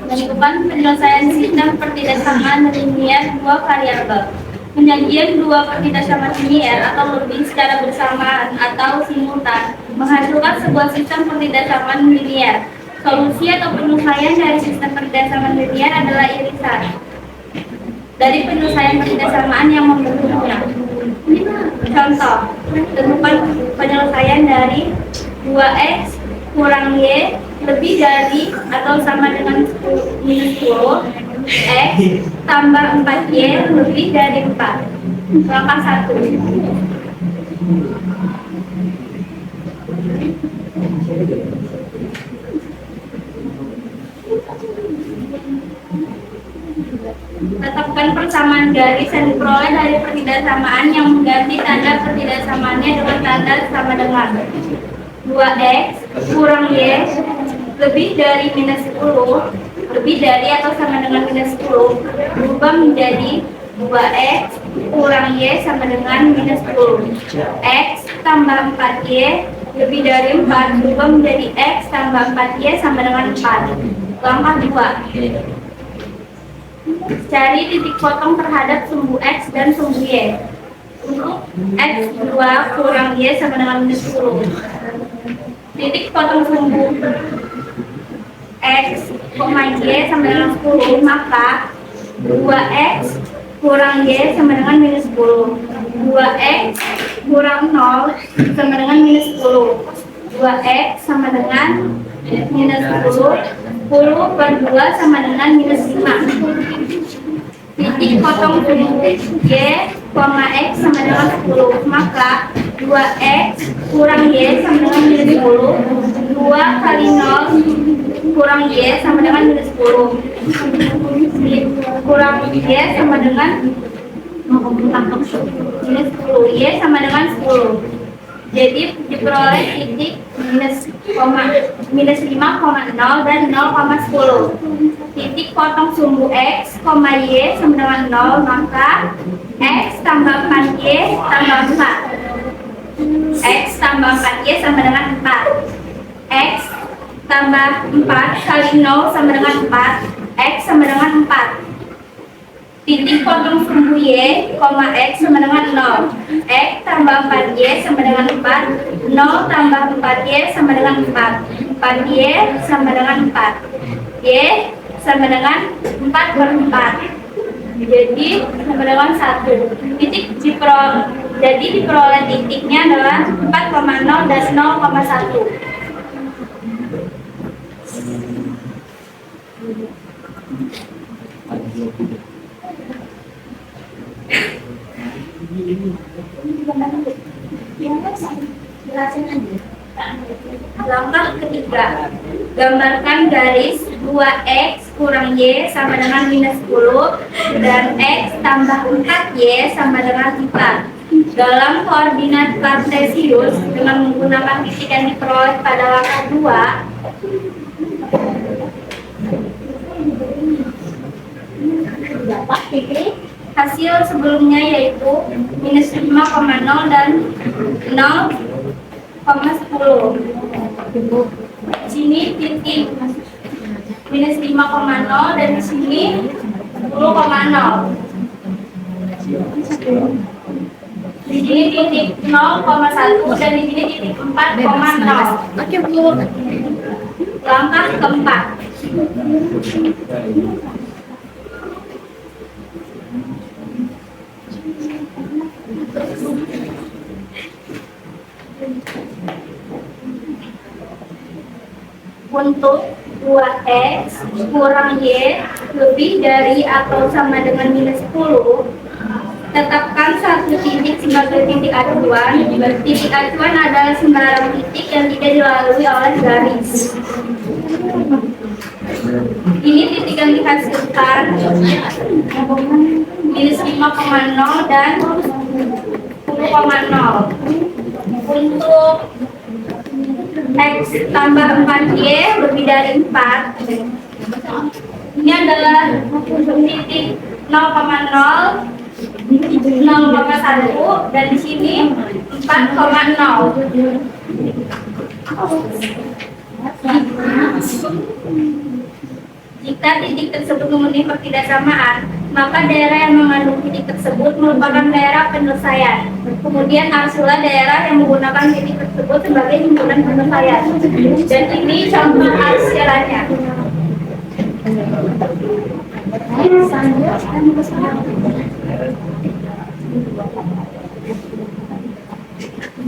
Menentukan penyelesaian sistem pertidaksamaan linier dua variabel. Penyajian dua pertidaksamaan linier atau lebih secara bersamaan atau simultan menghasilkan sebuah sistem pertidaksamaan linier. Solusi atau penyelesaian dari sistem pertidaksamaan linier adalah irisan dari penyelesaian pertidaksamaan yang membentuknya. Contoh, tentukan penyelesaian dari 2x kurang y lebih dari atau sama dengan minus 10 x tambah 4y lebih dari 4. Langkah 1. Tetapkan persamaan garis yang diperoleh dari pertidaksamaan yang mengganti tanda pertidaksamaannya dengan tanda sama dengan 2x kurang y lebih dari minus 10 lebih dari atau sama dengan minus 10 berubah menjadi 2x kurang y sama dengan minus 10. X tambah 4y lebih dari 4 berubah menjadi x tambah 4y sama dengan 4. Langkah 2. Cari titik potong terhadap sumbu x dan sumbu y. Untuk x2 kurang y sama dengan minus 10. Titik potong sumbu x, y sama dengan 10, maka 2x kurang y sama dengan minus 10. 2x kurang 0 sama dengan minus 10. 2x sama dengan minus 10. 10 per 2 sama dengan minus 5. Titik potong sumbu y, x sama dengan 10, maka 2x kurang y sama dengan minus 10. 2 kali 0 kurang y sama dengan minus 10. Kurang y sama dengan minus 10. Y sama dengan 10. Jadi diperoleh titik minus 5,0 dan 0,10. Titik potong sumbu x, y sama dengan 0, maka x tambah 4y tambah 4. X tambah 4y sama dengan 4. X tambah 4 kali 0 sama dengan 4. X sama dengan 4. Titik potong sumbu y, x sama dengan 0. X tambah 4y sama dengan 4. 0 tambah 4y sama dengan 4. 4y sama dengan 4. Y sama dengan 4 per 4. Jadi sama dengan 1. Jadi diperoleh titiknya adalah 4,0 dan 0,1. Langkah ketiga, gambarkan garis 2x kurang y sama dengan minus 10 dan x tambah 4y sama dengan 4 dalam koordinat kartesius dengan menggunakan titik yang diperoleh pada langkah 2. Dapat titik hasil sebelumnya yaitu minus 5,0 dan 0,10. Sini titik minus 5,0 dan di sini 10,0. Di sini titik 0,1 dan di sini titik 4,0. Oke, Bu. Langkah keempat. Untuk 2x kurang y lebih dari atau sama dengan minus 10, tetapkan satu titik sebagai titik acuan. Titik acuan adalah sembarang titik yang tidak dilalui oleh garis. Ini titik yang dihasilkan minus 5,0 dan 10,0. Untuk x tambah 4y lebih dari 4, ini adalah titik 0,0, 0,1 dan di sini 4,0. Jika titik tersebut memenuhi pertidaksamaan, maka daerah yang mengandung titik tersebut merupakan daerah penyelesaian. Kemudian arsulah daerah yang menggunakan titik tersebut sebagai himpunan penyelesaian. Dan ini contoh arsilanya.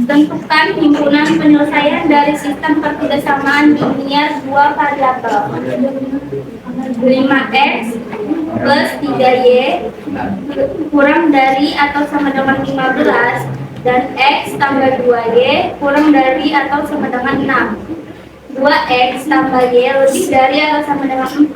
Tentukan himpunan penyelesaian dari sistem pertidaksamaan linier dua variabel. 5x plus 3y kurang dari atau sama dengan 15 dan x tambah 2y kurang dari atau sama dengan 6. 2x tambah y lebih dari atau sama dengan 4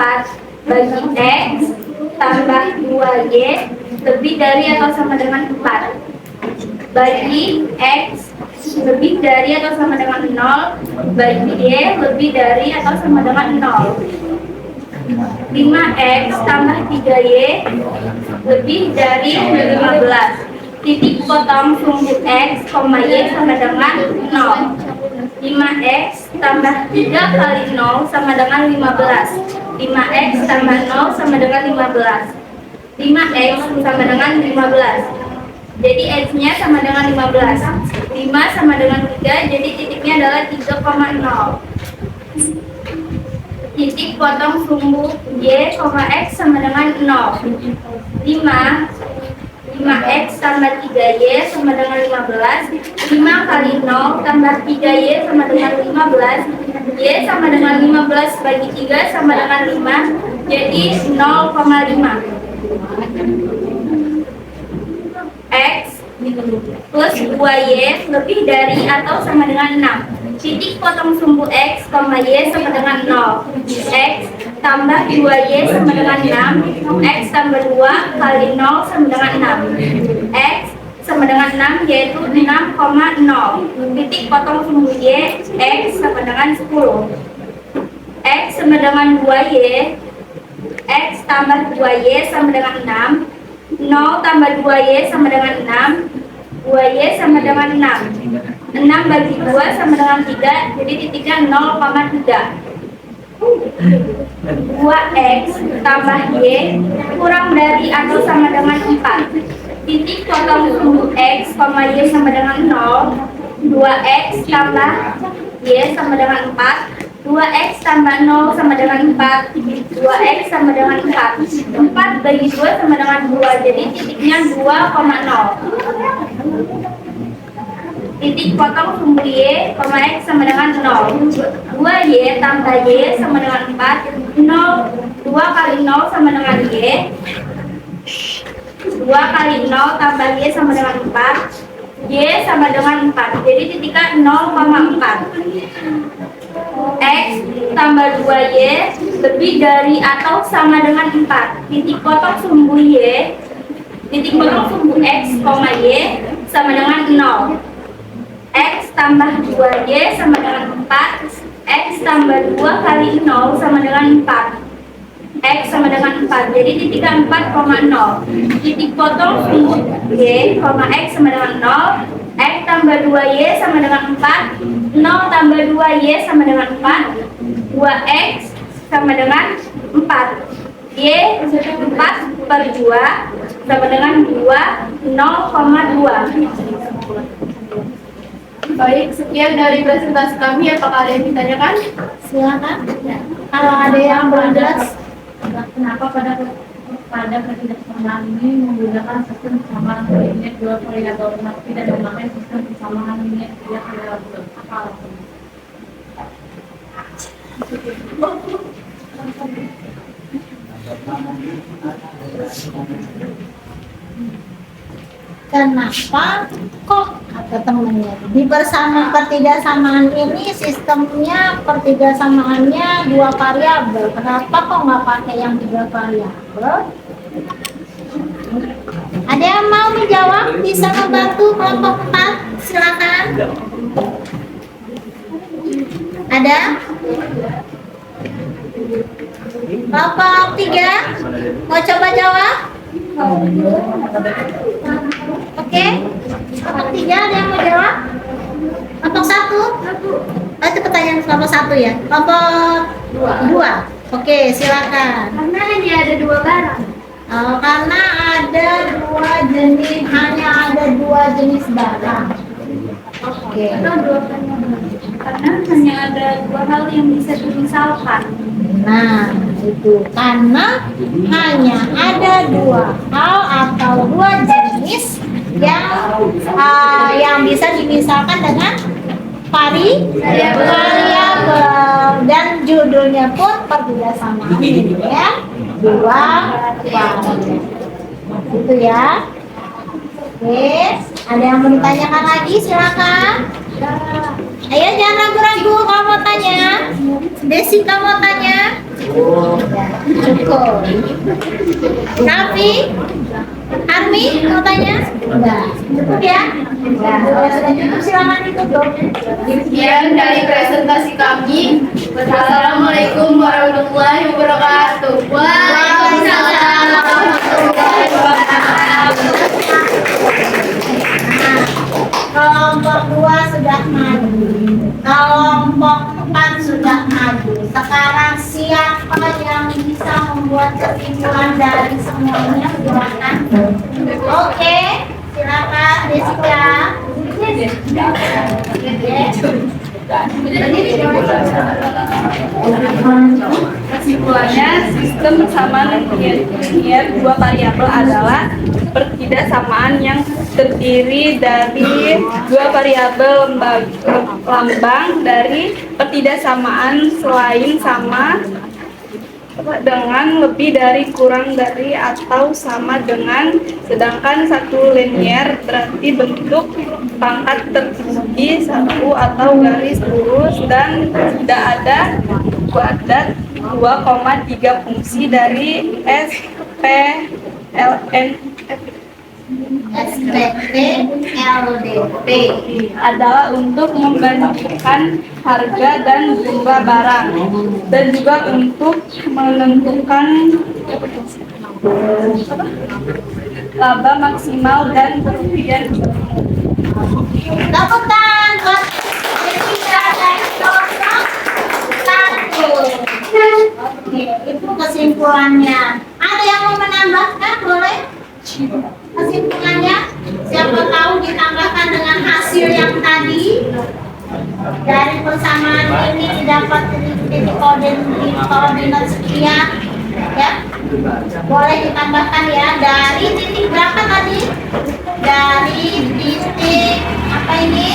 bagi x tambah 2y lebih dari atau sama dengan 4 bagi x lebih dari atau sama dengan 0 bagi y lebih dari atau sama dengan 0. 5x tambah 3y lebih dari 15. Titik potong sumbu x, y sama dengan 0. 5x tambah 3 kali 0 sama dengan 15. 5x tambah 0 sama dengan 15. 5x sama dengan 15. Jadi x-nya sama dengan 15. 5 sama dengan 3, jadi titiknya adalah 3,0. Titik potong sumbu y, x sama dengan 0. 5x tambah 3y sama dengan 15. 5 kali 0 tambah 3y sama dengan 15. Y sama dengan 15 bagi 3 sama dengan 5, jadi 0,5. X plus 2y lebih dari atau sama dengan 6. Titik potong sumbu x, y sama dengan 0. X tambah 2y sama dengan 6. X tambah 2 kali 0 sama dengan 6. X sama dengan 6 yaitu 6,0. Titik potong sumbu y, x sama dengan 10. X sama dengan 2y. X tambah 2y sama dengan 6. 0 tambah 2y sama dengan 6. 2y sama dengan 6. 6 bagi 2 sama dengan 3, jadi titiknya 0,3. 2x tambah y kurang dari atau sama dengan 4. Titik potong sumbu x, y sama dengan 0. 2x tambah y sama dengan 4. 2x tambah 0 sama dengan 4. 2x sama dengan 4. 4 bagi 2 sama dengan 2, jadi titiknya 2,0. Titik potong sumbu y, x sama dengan 0. 2y tambah y sama dengan 4. 2 kali 0 sama dengan y. 2 kali 0 tambah y sama dengan 4. Y sama dengan 4, jadi titiknya 0,4. X tambah 2y lebih dari atau sama dengan 4. Titik potong sumbu y, titik potong sumbu x, y sama dengan 0. X tambah 2y sama dengan 4. X tambah 2 kali 0 sama dengan 4. X sama dengan 4. Jadi titik 4,0. Titik potong sumbu Y, X sama dengan 0. X tambah 2Y sama dengan 4. 0 tambah 2Y sama dengan 4. 2X sama dengan 4. Y 4 per 2 sama dengan 2, 0,2. Baik, sekian dari presentasi kami. Apakah ada yang ditanyakan? Silakan. Kalau ada yang belum jelas, Kenapa pada ketidaksamaan ini menggunakan sistem persamaan linear dua variabel tetapi tidak memakai sistem persamaan linear tiga variabel? Apa alasannya? kenapa kok kata temennya di persamaan pertidaksamaan ini sistemnya pertidaksamaannya dua variabel, kenapa kok nggak pakai yang tiga variabel? Ada yang mau menjawab, bisa membantu kelompok 4? Silakan. Ada? Kelompok 3 mau coba jawab? Oke, kelompok 3 ada yang mau jawab? Kelompok 1? Oh, itu pertanyaan kelompok 1 ya? Kelompok 2? Oke, silakan. Karena hanya ada 2 barang. Oh, karena ada hanya ada dua jenis barang. Oke. Atau 2 variabel. Karena hanya ada 2 hal yang bisa dimisalkan. Nah, itu karena hanya ada 2 hal atau 2 jenis yang bisa dimisalkan dengan variabel, dan judulnya pun pertidaksamaan ya, 2 variabel. Itu ya. Oke, ada yang mau ditanyakan lagi? Silakan. Ayo, jangan ragu-ragu kalau mau tanya. Desi, kamu mau tanya? Ya, cukup. Nafi, Armi, mau tanya? Enggak. Cukup ya? Ya, kalau sudah cukup silakan ditutup. Sekian dari presentasi kami. Wassalamualaikum warahmatullahi wabarakatuh. Waalaikumsalam warahmatullahi wabarakatuh. Kelompok 2 sudah maju, kelompok 4 sudah maju. Sekarang siapa yang bisa membuat kesimpulan dari semuanya? Silakan. Oke, silakan Jessica. Kesimpulannya, sistem persamaan linear dua variabel adalah pertidaksamaan yang terdiri dari dua variabel lambang dari pertidaksamaan selain sama dengan lebih dari, kurang dari, atau sama dengan. Sedangkan satu linear berarti bentuk pangkat tertinggi satu atau garis lurus, dan tidak ada kuadrat 2,3 fungsi dari SPLN SPT LDP adalah untuk membandingkan harga dan jumlah barang, dan juga untuk menentukan laba maksimal dan kerugian. Tepuk tangan buat Jessica dan kelompok 1. Oke, itu kesimpulannya. Ada yang mau menambahkan? Boleh? Kesimpulannya, siapa tahu ditambahkan dengan hasil yang tadi. Dari persamaan ini didapat titik koordinat sekian, ya. Boleh ditambahkan ya, dari titik berapa tadi? Dari titik apa ini?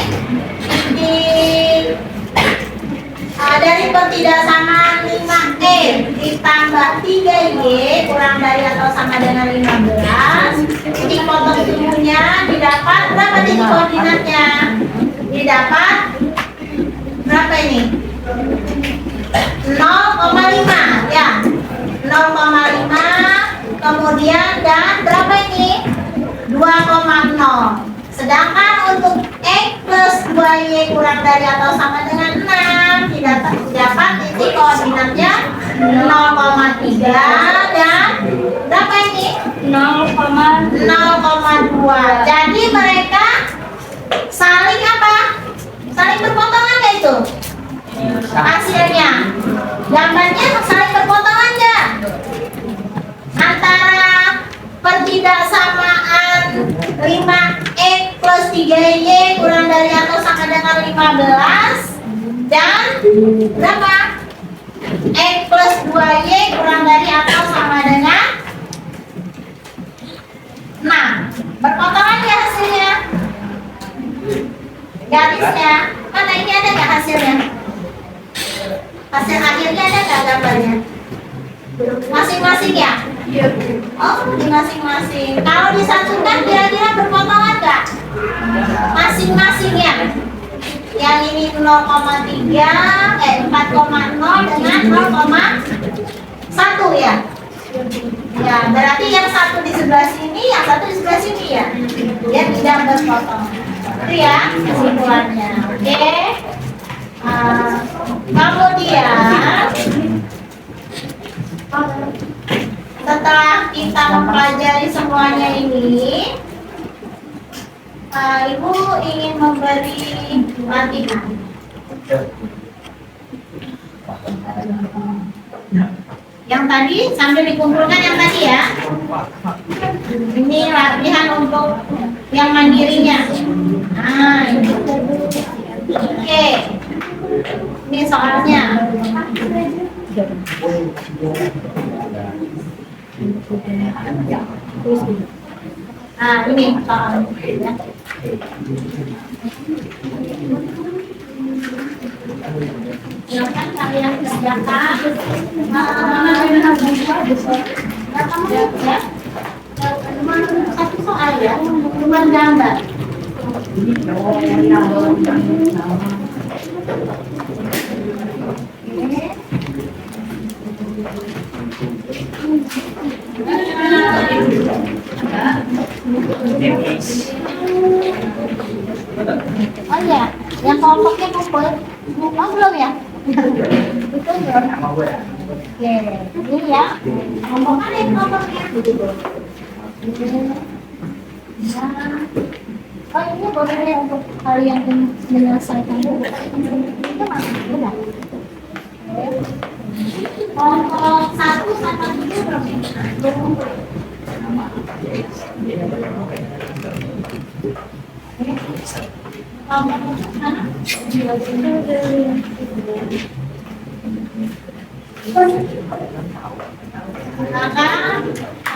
Dari pertidaksamaan 5E ditambah 3Y kurang dari atau sama dengan 15. Titik potong sumbunya didapat berapa titik koordinatnya? Didapat berapa ini? 0,5 ya. 0,5 kemudian dan berapa ini? 2,0. Sedangkan untuk X plus 2Y kurang dari atau sama dengan 6 didapat titik koordinatnya 0,3 dan berapa ini? 0,2. Jadi mereka saling apa? Saling berpotongan nggak itu? Hasilnya gambarnya saling berpotongan nggak? Antara perbedaan 5x plus 3y kurang dari atau sama dengan 15 dan berapa? X plus 2y kurang dari atau sama dengan 6. Berpotongan ya hasilnya? Garisnya mana ini, ada nggak hasilnya? Hasil akhirnya ada nggak gambarnya? Masing-masing ya? Oh, di masing-masing. Kalau disatukan kira-kira berpotongan nggak? Masing-masing ya? Yang ini 4,0 dengan 0,1 ya? Ya, berarti yang satu di sebelah sini, yang satu di sebelah sini ya? Dia tidak berpotongan. Itu ya kesimpulannya. Oke. Kemudian setelah kita mempelajari semuanya ini, Ibu ingin memberi latihan. Yang tadi sambil dikumpulkan yang tadi ya. Ini latihan untuk yang mandirinya. Nah, ini. Oke. Ini soalnya. Nah, ini soalnya. Silakan kalian kerjakan. Satu soal ya, cuma gambar. Oh ya, yang kelompoknya kumpul. Oh belum ya? Itu belum. Oke, ini ya. Kelompoknya yang kelompoknya. Oh ini boleh untuk kalian yang menyelesaikan dulu. Itu masih benar. Kelompok 1 sama 3 belum. Maka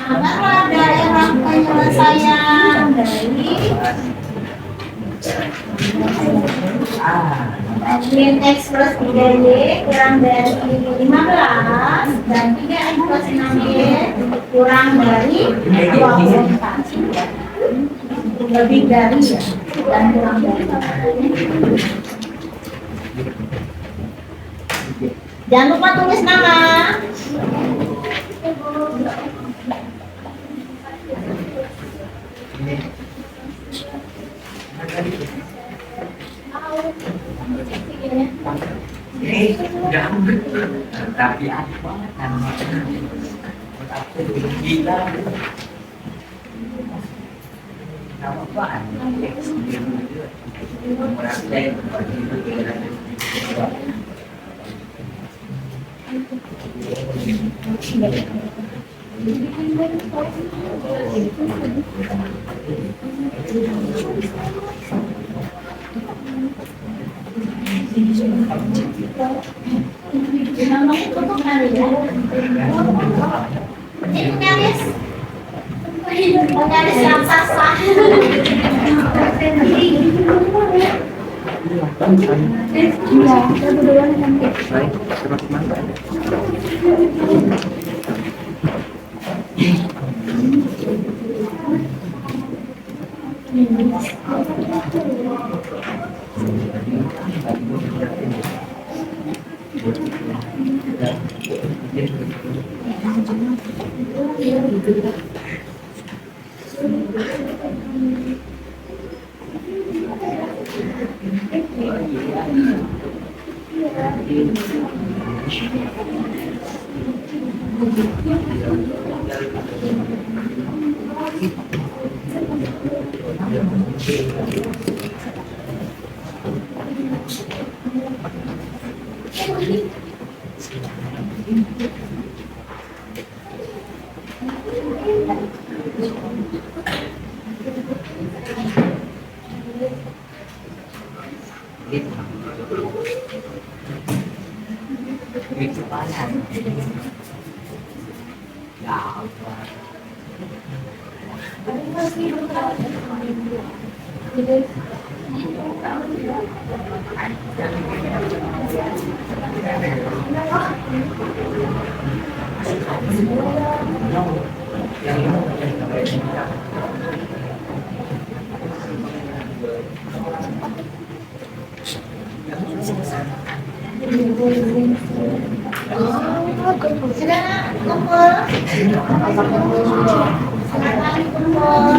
baru daerah penyelesaian dari min X plus 3Y kurang dari 15 dan 3X plus 6Y kurang dari 24. Lebih dari ya, dan kurang dari. Jangan lupa tulis nama. Tapi apa kan? Kita apa? Ini garis raksasa. Baik, terus mana? Sudah kumpul. Silakan kumpul.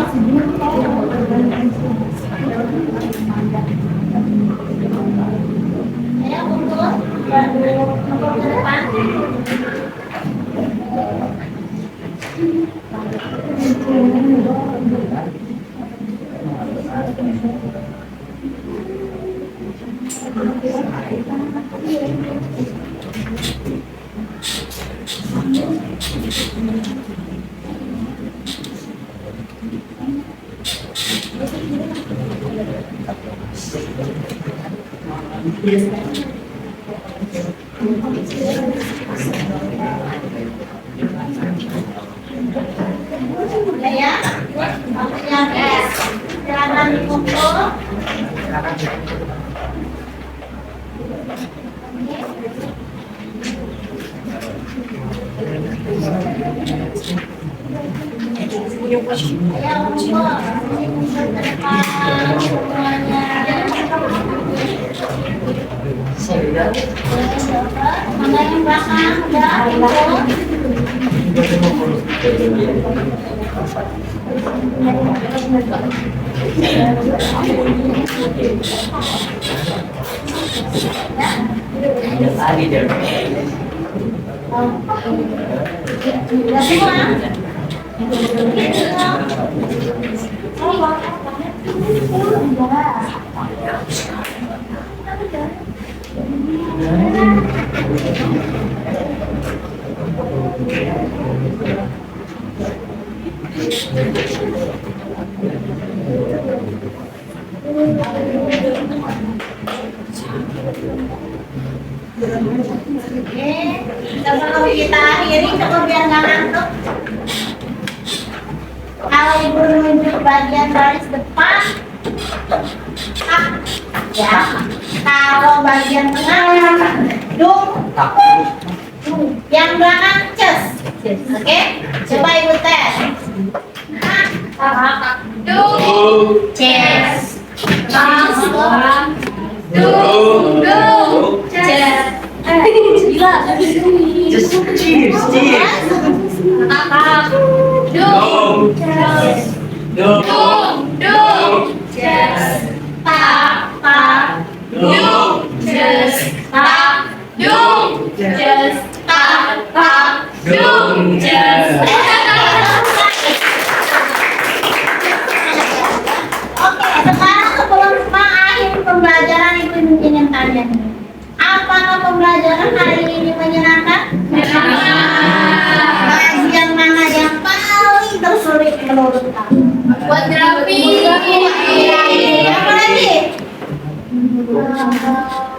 Ayo kumpul. Kumpul ke depan. Udah ya? Waktunya habis. Silakan dikumpul. Ayo kumpul. Ini kumpul ke depan semuanya. Mana yang belakang udah kumpul. Lagi deh. Udah semua. Oke, sebelum kita akhiri, coba biar nggak ngantuk. Kalau ibu nunjuk bagian baris depan, ya. Kalau bagian tengah, dung. Yang belakang ces. Oke, coba ibu tes. Dung, ces. Dung, ces. Gila. Just cheers, cheers. Dung, ces. Dung, ces. Tak, tak. Dung, ces. Tak. Dung, ces. Tak, tak. Dung, ces. Oke, sekarang sebelum mengakhiri pembelajaran ibu ingin tanya nih. Apakah pembelajaran hari ini menyenangkan? Bagian mana yang paling tersulit menurut kamu? Buat terapi. Apa lagi?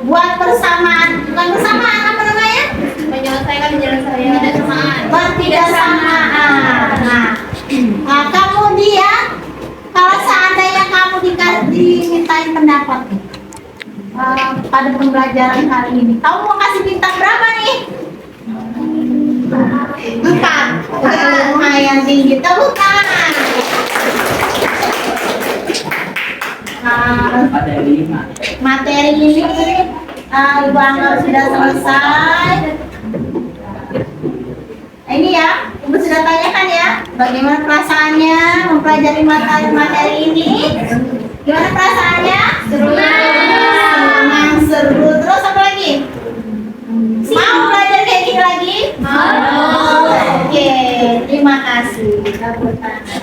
Buat bersamaan, bukan bersamaan apa namanya? Menyelesaikan penyelesaian. Bertidaksamaan. Nah, kemudian kalau seandainya kamu dimintain pendapat nih, pada pembelajaran hari ini, kamu mau kasih bintang berapa nih? 4. Lumayan tinggi, tepuk tangan. Materi 5. Materi ini Ibu anggap sudah selesai. Ini ya, Ibu sudah tanyakan ya, bagaimana perasaannya mempelajari materi ini? Gimana perasaannya? Seru. Senang, seru. Terus apa lagi? Mau belajar kayak gini lagi? Mau. Terima kasih. Tepuk tangan.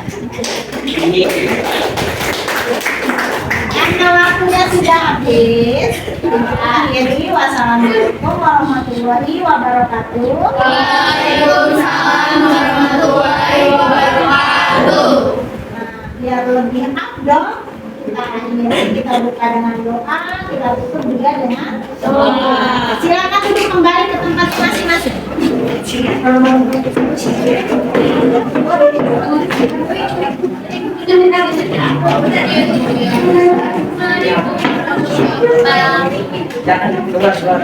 Karena waktunya sudah habis, kita akhiri. Wassalamualaikum warahmatullahi wabarakatuh. Waalaikumsalam warahmatullahi wabarakatuh. Nah, biar lebih afdol, kita akhiri, kita buka dengan doa, kita tutup juga dengan doa. Silakan duduk kembali ke tempat masing-masing. Jangan keluar.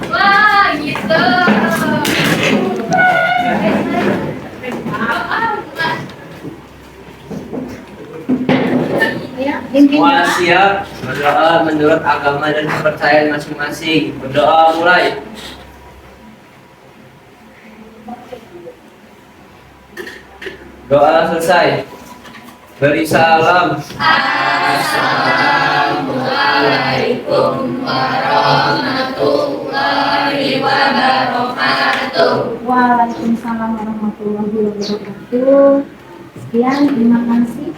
Wah, gitu. Semua siap berdoa menurut agama dan kepercayaan masing-masing. Berdoa mulai. Doa selesai. Beri salam. Assalamualaikum warahmatullahi wabarakatuh. Waalaikumsalam warahmatullahi wabarakatuh. Sekian, terima kasih.